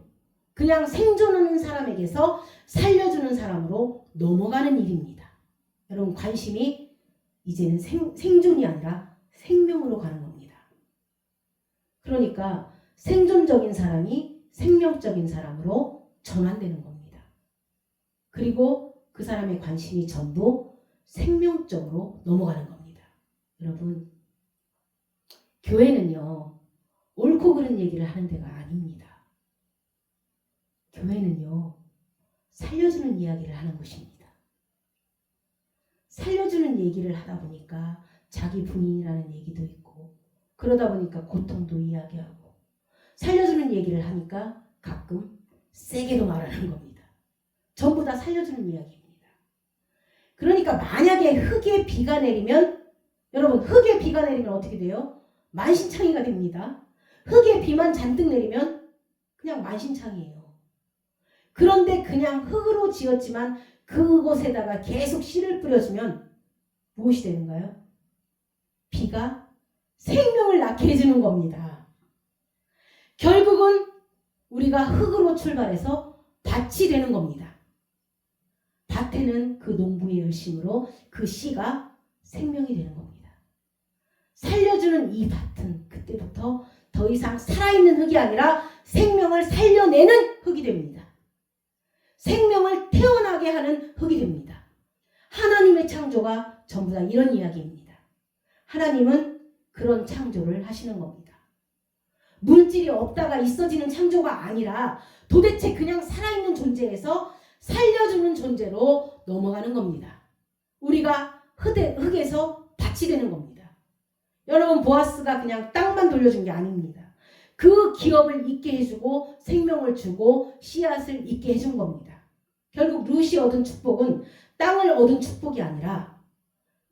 그냥 생존하는 사람에게서 살려주는 사람으로 넘어가는 일입니다. 여러분, 관심이 이제는 생존이 아니라 생명으로 가는 겁니다. 그러니까 생존적인 사람이 생명적인 사람으로 전환되는 겁니다. 그리고 그 사람의 관심이 전부 생명적으로 넘어가는 겁니다. 여러분, 교회는요, 옳고 그른 얘기를 하는 데가 아닙니다. 교회는요, 살려주는 이야기를 하는 곳입니다. 살려주는 얘기를 하다 보니까 자기 부인이라는 얘기도 있고, 그러다 보니까 고통도 이야기하고, 살려주는 얘기를 하니까 가끔 세게도 말하는 겁니다. 전부 다 살려주는 이야기입니다. 그러니까 만약에 흙에 비가 내리면, 여러분, 흙에 비가 내리면 어떻게 돼요? 만신창이가 됩니다. 흙에 비만 잔뜩 내리면 그냥 만신창이에요. 그런데 그냥 흙으로 지었지만 그곳에다가 계속 씨를 뿌려주면 무엇이 되는가요? 비가 생명을 낳게 해주는 겁니다. 결국은 우리가 흙으로 출발해서 밭이 되는 겁니다. 밭에는 그 농부의 열심으로 그 씨가 생명이 되는 겁니다. 살려주는 이 밭은 그때부터 더 이상 살아있는 흙이 아니라 생명을 살려내는 흙이 됩니다. 생명을 태어나게 하는 흙이 됩니다. 하나님의 창조가 전부 다 이런 이야기입니다. 하나님은 그런 창조를 하시는 겁니다. 물질이 없다가 있어지는 창조가 아니라 도대체 그냥 살아있는 존재에서 살려주는 존재로 넘어가는 겁니다. 우리가 흙에서 밭이 되는 겁니다. 여러분, 보아스가 그냥 땅만 돌려준 게 아닙니다. 그 기업을 있게 해주고 생명을 주고 씨앗을 있게 해준 겁니다. 결국 룻이 얻은 축복은 땅을 얻은 축복이 아니라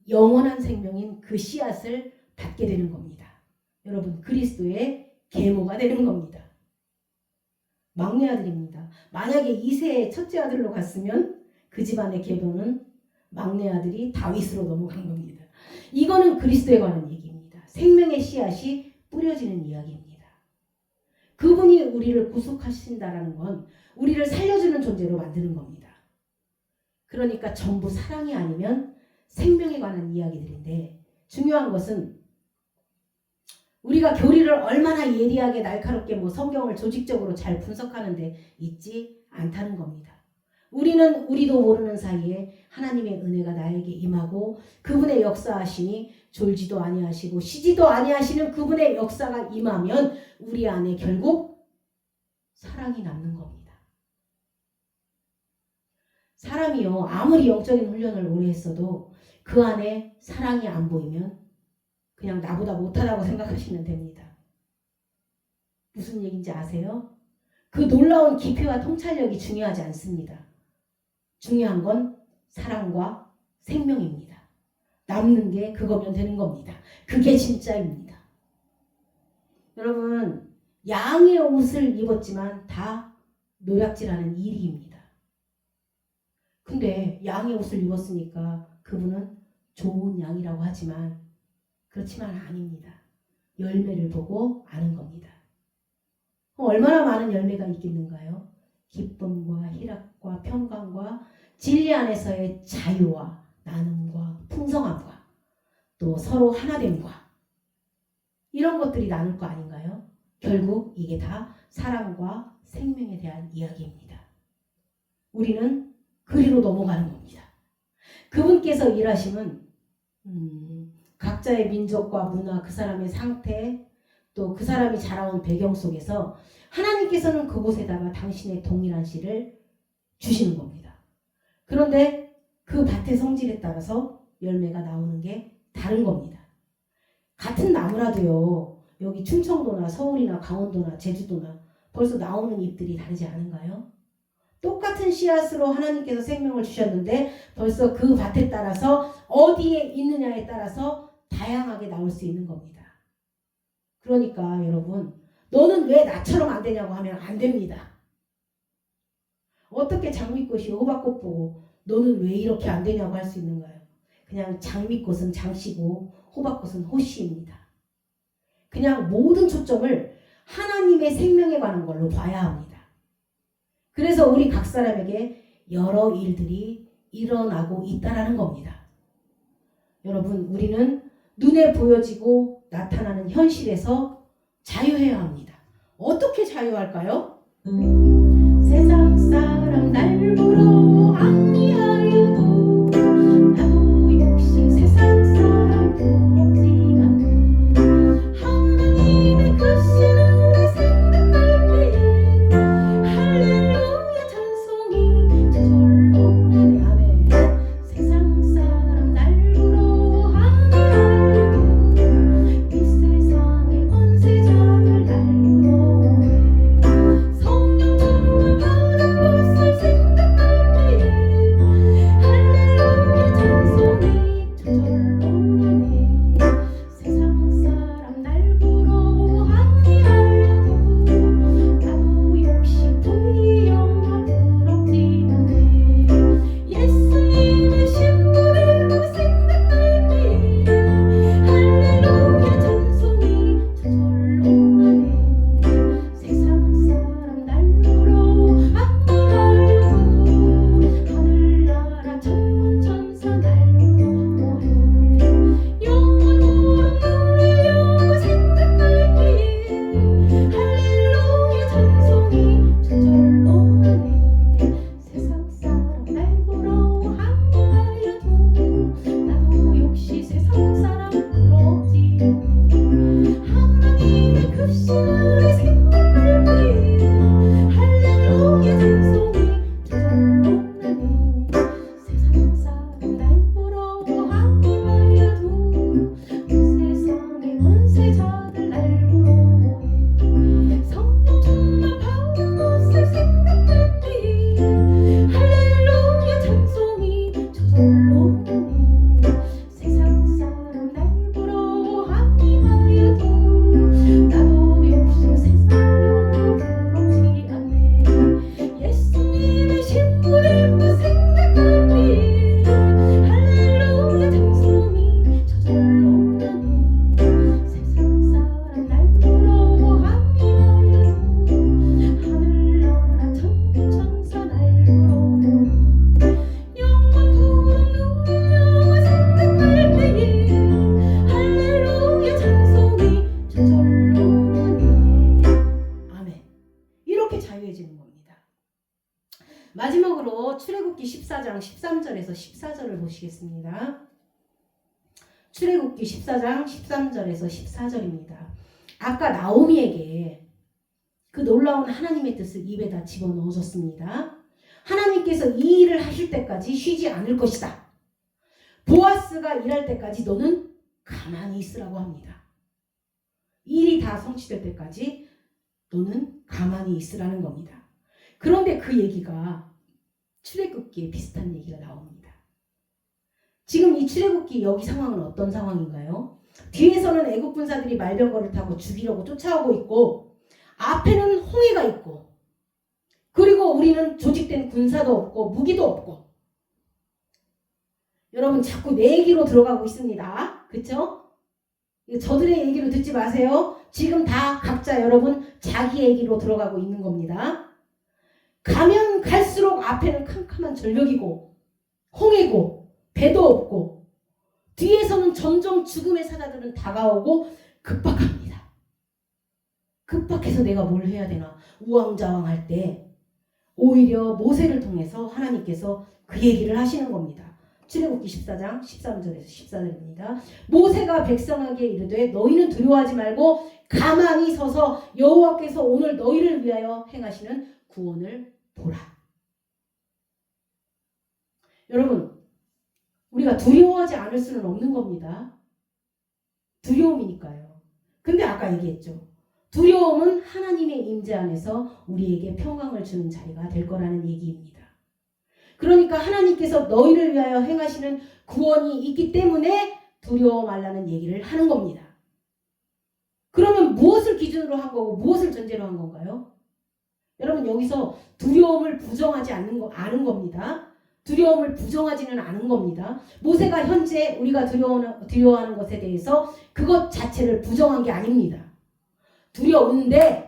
영원한 생명인 그 씨앗을 받게 되는 겁니다. 여러분, 그리스도의 계모가 되는 겁니다. 막내 아들입니다. 만약에 이세의 첫째 아들로 갔으면 그 집안의 계보는 막내 아들이 다윗으로 넘어간 겁니다. 이거는 그리스도에 관한 얘기입니다. 생명의 씨앗이 뿌려지는 이야기입니다. 그분이 우리를 구속하신다라는 건 우리를 살려주는 존재로 만드는 겁니다. 그러니까 전부 사랑이 아니면 생명에 관한 이야기들인데, 중요한 것은 우리가 교리를 얼마나 예리하게 날카롭게 성경을 조직적으로 잘 분석하는데 있지 않다는 겁니다. 우리는 우리도 모르는 사이에 하나님의 은혜가 나에게 임하고 그분의 역사하시니 졸지도 아니하시고 쉬지도 아니하시는 그분의 역사가 임하면 우리 안에 결국 사랑이 남는 겁니다. 사람이요, 아무리 영적인 훈련을 오래 했어도 그 안에 사랑이 안 보이면 그냥 나보다 못하다고 생각하시면 됩니다. 무슨 얘기인지 아세요? 그 놀라운 깊이와 통찰력이 중요하지 않습니다. 중요한 건 사랑과 생명입니다. 남는 게 그거면 되는 겁니다. 그게 진짜입니다. 여러분, 양의 옷을 입었지만 다 노략질하는 이리입니다. 근데 양의 옷을 입었으니까 그분은 좋은 양이라고 하지만 그렇지만 아닙니다. 열매를 보고 아는 겁니다. 얼마나 많은 열매가 있겠는가요? 기쁨과 희락과 평강과 진리 안에서의 자유와 나눔과 풍성함과 또 서로 하나됨과 이런 것들이 나눌 거 아닌가요? 결국 이게 다 사랑과 생명에 대한 이야기입니다. 우리는 그리로 넘어가는 겁니다. 그분께서 일하심은 각자의 민족과 문화, 그 사람의 상태, 또 그 사람이 자라온 배경 속에서 하나님께서는 그곳에다가 당신의 동일한 씨를 주시는 겁니다. 그런데 그 밭의 성질에 따라서 열매가 나오는 게 다른 겁니다. 같은 나무라도요, 여기 충청도나 서울이나 강원도나 제주도나 벌써 나오는 잎들이 다르지 않은가요? 똑같은 씨앗으로 하나님께서 생명을 주셨는데 벌써 그 밭에 따라서 어디에 있느냐에 따라서 다양하게 나올 수 있는 겁니다. 그러니까 여러분, 너는 왜 나처럼 안 되냐고 하면 안 됩니다. 어떻게 장미꽃이 호박꽃 보고 너는 왜 이렇게 안 되냐고 할 수 있는가요? 그냥 장미꽃은 장씨고 호박꽃은 호씨입니다. 그냥 모든 초점을 하나님의 생명에 관한 걸로 봐야 합니다. 그래서 우리 각 사람에게 여러 일들이 일어나고 있다라는 겁니다. 여러분, 우리는 눈에 보여지고 나타나는 현실에서 자유해야 합니다. 어떻게 자유할까요? 세상 사람 날 보러 아니하여도 나도 역시 세상 사람 부럽지 않고 하나님의 크신 내 생각할 때에 할렐루야 찬송이 저절로 나네. 아멘. 세상 사람 날 보러 아니하여도 이 세상의 권세자들 날 보러 성령 충만하는 것을 생각할 14장 13절에서 14절을 보시겠습니다. 출애굽기 14장 13절에서 14절입니다. 아까 나오미에게 그 놀라운 하나님의 뜻을 입에다 집어넣어줬습니다. 하나님께서 이 일을 하실 때까지 쉬지 않을 것이다. 보아스가 일할 때까지 너는 가만히 있으라고 합니다. 일이 다 성취될 때까지 너는 가만히 있으라는 겁니다. 그런데 그 얘기가 출애굽기에 비슷한 얘기가 나옵니다. 지금 이 출애굽기 여기 상황은 어떤 상황인가요? 뒤에서는 애국 군사들이 말병거를 타고 죽이려고 쫓아오고 있고 앞에는 홍해가 있고 그리고 우리는 조직된 군사도 없고 무기도 없고 여러분 자꾸 내 얘기로 들어가고 있습니다. 그쵸? 저들의 얘기로 듣지 마세요. 지금 다 각자 여러분 자기 얘기로 들어가고 있는 겁니다. 가면 갈수록 앞에는 캄캄한 절벽이고 홍해고 배도 없고 뒤에서는 점점 죽음의 사자들은 다가오고 급박합니다. 급박해서 내가 뭘 해야 되나 우왕좌왕할 때 오히려 모세를 통해서 하나님께서 그 얘기를 하시는 겁니다. 출애굽기 14장 13절에서 14절입니다. 모세가 백성에게 이르되 너희는 두려워하지 말고 가만히 서서 여호와께서 오늘 너희를 위하여 행하시는 구원을 보라. 여러분 우리가 두려워하지 않을 수는 없는 겁니다. 두려움이니까요. 근데 아까 얘기했죠. 두려움은 하나님의 임재 안에서 우리에게 평강을 주는 자리가 될 거라는 얘기입니다. 그러니까 하나님께서 너희를 위하여 행하시는 구원이 있기 때문에 두려워 말라는 얘기를 하는 겁니다. 그러면 무엇을 기준으로 한 거고 무엇을 전제로 한 건가요? 여러분 여기서 두려움을 부정하지 않은 겁니다. 두려움을 부정하지는 않은 겁니다. 모세가 현재 우리가 두려워하는 것에 대해서 그것 자체를 부정한 게 아닙니다. 두려운데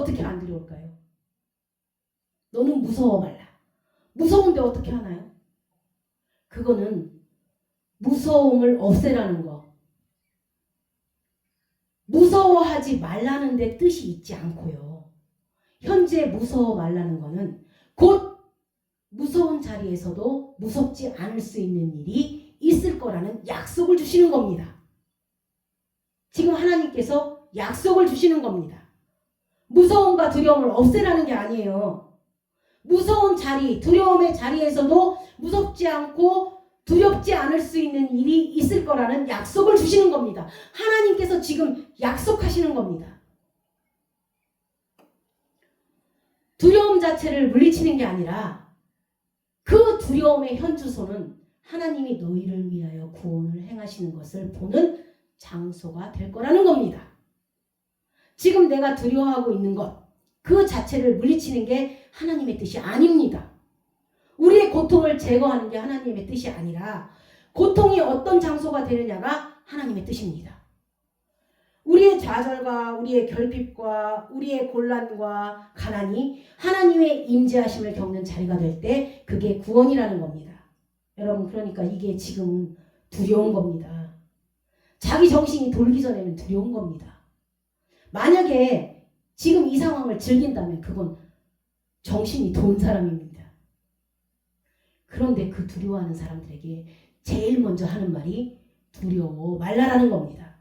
어떻게 안 두려울까요? 너는 무서워 말라. 무서운데 어떻게 하나요? 그거는 무서움을 없애라는 거. 무서워하지 말라는 데 뜻이 있지 않고요. 현재 무서워 말라는 거는 곧 무서운 자리에서도 무섭지 않을 수 있는 일이 있을 거라는 약속을 주시는 겁니다. 지금 하나님께서 약속을 주시는 겁니다. 무서움과 두려움을 없애라는 게 아니에요. 무서운 자리, 두려움의 자리에서도 무섭지 않고 두렵지 않을 수 있는 일이 있을 거라는 약속을 주시는 겁니다. 하나님께서 지금 약속하시는 겁니다. 두려움 자체를 물리치는 게 아니라 그 두려움의 현주소는 하나님이 너희를 위하여 구원을 행하시는 것을 보는 장소가 될 거라는 겁니다. 지금 내가 두려워하고 있는 것, 그 자체를 물리치는 게 하나님의 뜻이 아닙니다. 우리의 고통을 제거하는 게 하나님의 뜻이 아니라 고통이 어떤 장소가 되느냐가 하나님의 뜻입니다. 우리의 좌절과 우리의 결핍과 우리의 곤란과 가난이 하나님의 임재하심을 겪는 자리가 될 때 그게 구원이라는 겁니다. 여러분 그러니까 이게 지금은 두려운 겁니다. 자기 정신이 돌기 전에는 두려운 겁니다. 만약에 지금 이 상황을 즐긴다면 그건 정신이 돈 사람입니다. 그런데 그 두려워하는 사람들에게 제일 먼저 하는 말이 두려워 말라라는 겁니다.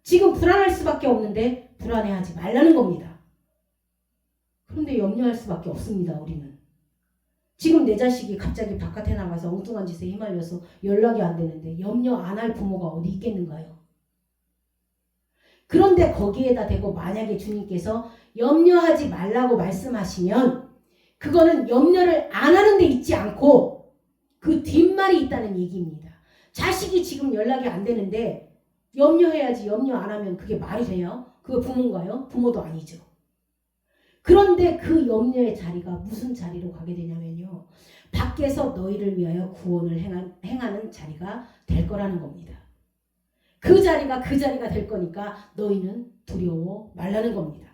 지금 불안할 수밖에 없는데 불안해하지 말라는 겁니다. 그런데 염려할 수밖에 없습니다. 우리는. 지금 내 자식이 갑자기 바깥에 나가서 엉뚱한 짓에 휘말려서 연락이 안 되는데 염려 안 할 부모가 어디 있겠는가요? 그런데 거기에다 대고 만약에 주님께서 염려하지 말라고 말씀하시면 그거는 염려를 안 하는 데 있지 않고 그 뒷말이 있다는 얘기입니다. 자식이 지금 연락이 안 되는데 염려해야지 염려 안 하면 그게 말이 돼요? 그거 부모인가요? 부모도 아니죠. 그런데 그 염려의 자리가 무슨 자리로 가게 되냐면요. 밖에서 너희를 위하여 구원을 행하는 자리가 될 거라는 겁니다. 그 자리가 될 거니까 너희는 두려워 말라는 겁니다.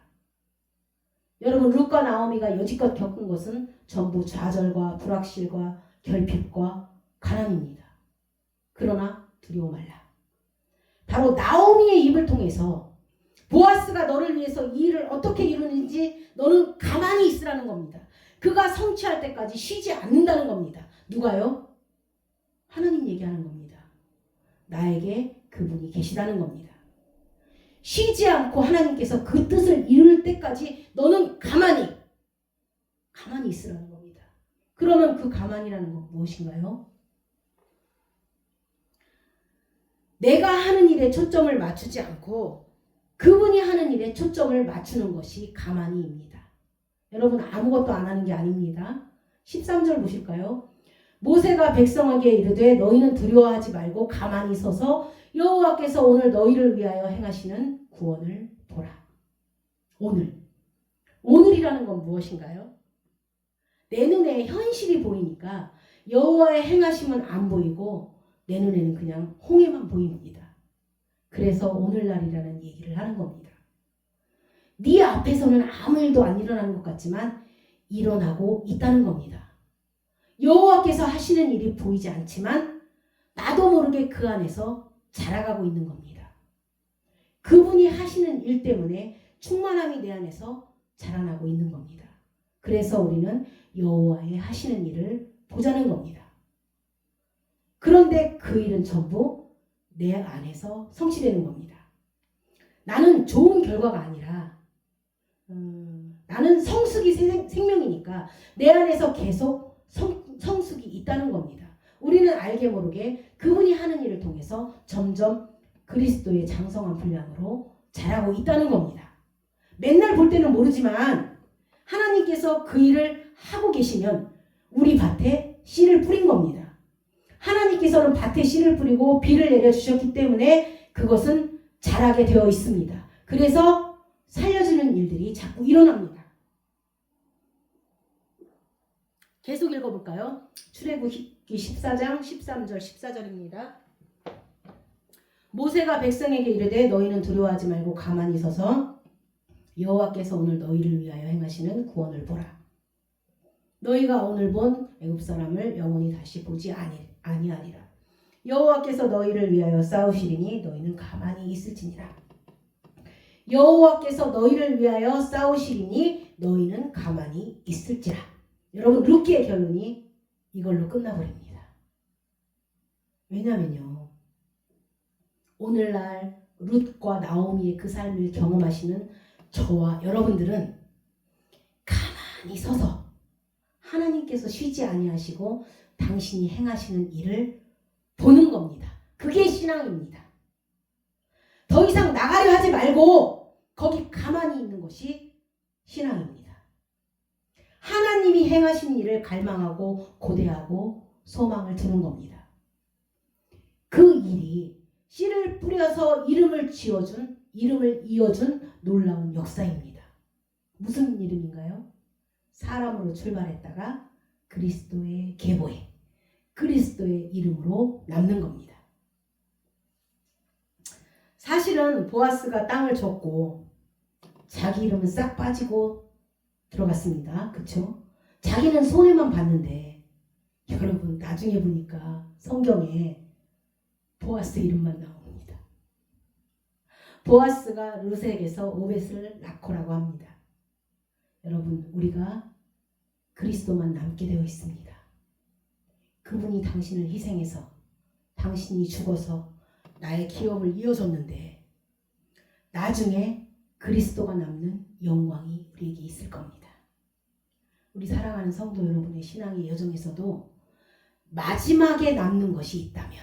여러분 룻과 나오미가 여지껏 겪은 것은 전부 좌절과 불확실과 결핍과 가난입니다. 그러나 두려워 말라. 바로 나오미의 입을 통해서 보아스가 너를 위해서 이 일을 어떻게 이루는지 너는 가만히 있으라는 겁니다. 그가 성취할 때까지 쉬지 않는다는 겁니다. 누가요? 하나님 얘기하는 겁니다. 나에게 그분이 계시다는 겁니다. 쉬지 않고 하나님께서 그 뜻을 이룰 때까지 너는 가만히 있으라는 겁니다. 그러면 그 가만히라는 건 무엇인가요? 내가 하는 일에 초점을 맞추지 않고 그분이 하는 일에 초점을 맞추는 것이 가만히입니다. 여러분 아무것도 안 하는 게 아닙니다. 13절 보실까요? 모세가 백성에게 이르되 너희는 두려워하지 말고 가만히 서서 여호와께서 오늘 너희를 위하여 행하시는 구원을 보라. 오늘이라는 건 무엇인가요? 내 눈에 현실이 보이니까 여호와의 행하심은 안 보이고 내 눈에는 그냥 홍해만 보입니다. 그래서 오늘날이라는 얘기를 하는 겁니다. 네 앞에서는 아무 일도 안 일어나는 것 같지만 일어나고 있다는 겁니다. 여호와께서 하시는 일이 보이지 않지만 나도 모르게 그 안에서 자라가고 있는 겁니다. 그분이 하시는 일 때문에 충만함이 내 안에서 자라나고 있는 겁니다. 그래서 우리는 여호와의 하시는 일을 보자는 겁니다. 그런데 그 일은 전부 내 안에서 성취되는 겁니다. 나는 좋은 결과가 아니라 나는 성숙이 생명이니까 내 안에서 계속 성숙이 있다는 겁니다. 우리는 알게 모르게 그분이 하는 일을 통해서 점점 그리스도의 장성한 분량으로 자라고 있다는 겁니다. 맨날 볼 때는 모르지만 하나님께서 그 일을 하고 계시면 우리 밭에 씨를 뿌린 겁니다. 하나님께서는 밭에 씨를 뿌리고 비를 내려주셨기 때문에 그것은 자라게 되어 있습니다. 그래서 살려주는 일들이 자꾸 일어납니다. 계속 읽어볼까요? 출애굽기 14장 13절 14절입니다. 모세가 백성에게 이르되 너희는 두려워하지 말고 가만히 서서 여호와께서 오늘 너희를 위하여 행하시는 구원을 보라. 너희가 오늘 본 애굽 사람을 영원히 다시 보지 아니하리라. 여호와께서 너희를 위하여 싸우시리니 너희는 가만히 있을지니라. 여호와께서 너희를 위하여 싸우시리니 너희는 가만히 있을지라. 여러분 룻기의 결론이 이걸로 끝나버립니다. 왜냐면요. 오늘날 룻과 나오미의 그 삶을 경험하시는 저와 여러분들은 가만히 서서 하나님께서 쉬지 아니하시고 당신이 행하시는 일을 보는 겁니다. 그게 신앙입니다. 더 이상 나가려 하지 말고 거기 가만히 있는 것이 신앙입니다. 하나님이 행하신 일을 갈망하고 고대하고 소망을 두는 겁니다. 그 일이 씨를 뿌려서 이름을 이어준 놀라운 역사입니다. 무슨 이름인가요? 사람으로 출발했다가 그리스도의 계보에 그리스도의 이름으로 남는 겁니다. 사실은 보아스가 땅을 줬고 자기 이름은 싹 빠지고 들어갔습니다. 그렇죠? 자기는 손해만 봤는데 여러분 나중에 보니까 성경에 보아스 이름만 나옵니다. 보아스가 룻에게서 오벳을 낳고라고 합니다. 여러분 우리가 그리스도만 남게 되어 있습니다. 그분이 당신을 희생해서 당신이 죽어서 나의 기업을 이어줬는데 나중에 그리스도가 남는 영광이 우리에게 있을 겁니다. 우리 사랑하는 성도 여러분의 신앙의 여정에서도 마지막에 남는 것이 있다면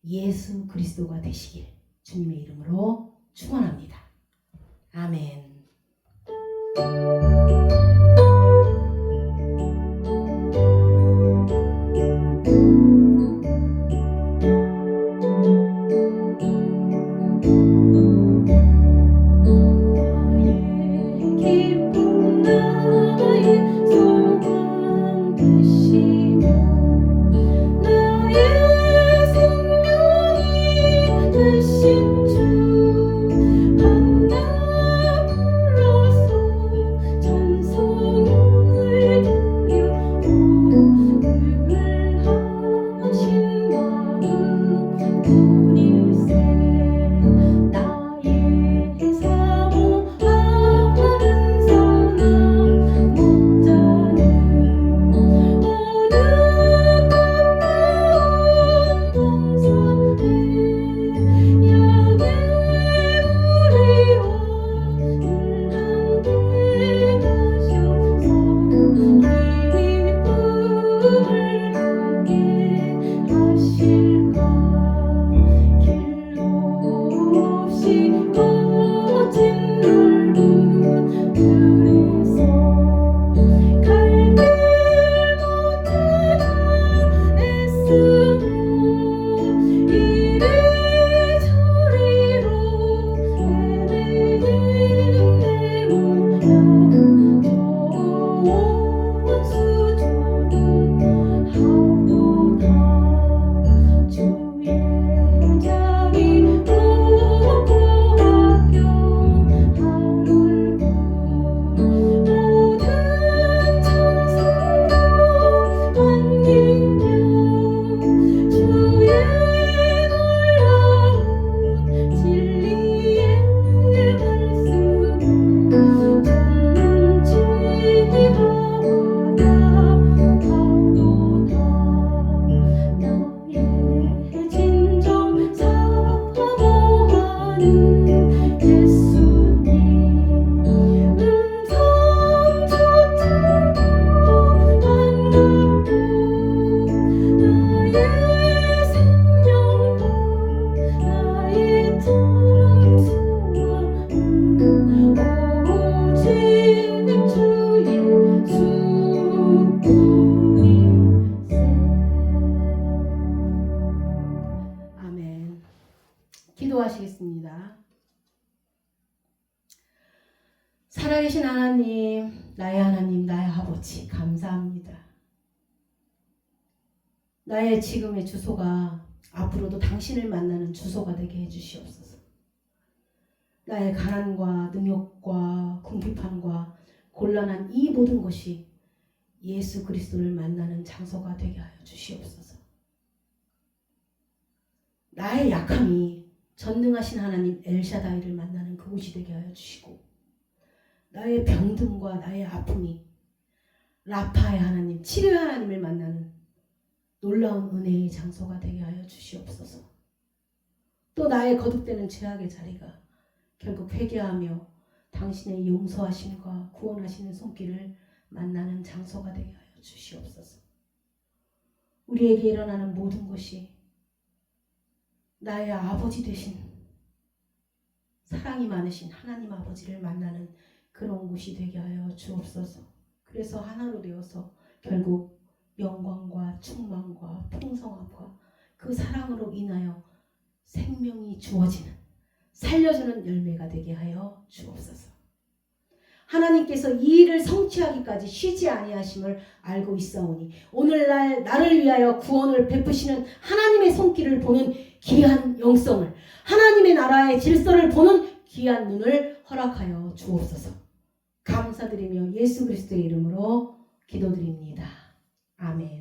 예수 그리스도가 되시길 주님의 이름으로 축원합니다. 아멘. 주 한나 불러서 기도하시겠습니다. 살아계신 하나님, 나의 아버지, 감사합니다. 나의 지금의 주소가 앞으로도 당신을 만나는 주소가 되게 해주시옵소서. 나의 가난과 능욕과 궁핍함과 곤란한 이 모든 것이 예수 그리스도를 만나는 장소가 되게 하여 주시옵소서. 나의 약함이 전능하신 하나님 엘샤다이를 만나는 그곳이 되게 하여 주시고, 나의 병듦과 나의 아픔이 라파의 하나님, 치료의 하나님을 만나는 놀라운 은혜의 장소가 되게 하여 주시옵소서. 또 나의 거듭되는 죄악의 자리가 결국 회개하며 당신의 용서하심과 구원하시는 손길을 만나는 장소가 되게 하여 주시옵소서. 우리에게 일어나는 모든 것이 나의 아버지 되신 사랑이 많으신 하나님 아버지를 만나는 그런 곳이 되게 하여 주옵소서. 그래서 하나로 되어서 결국 영광과 충만과 풍성함과 그 사랑으로 인하여 생명이 주어지는, 살려주는 열매가 되게 하여 주옵소서. 하나님께서 이 일을 성취하기까지 쉬지 아니하심을 알고 있사오니 오늘날 나를 위하여 구원을 베푸시는 하나님의 손길을 보는 귀한 영성을, 하나님의 나라의 질서를 보는 귀한 눈을 허락하여 주옵소서. 감사드리며 예수 그리스도의 이름으로 기도드립니다. 아멘.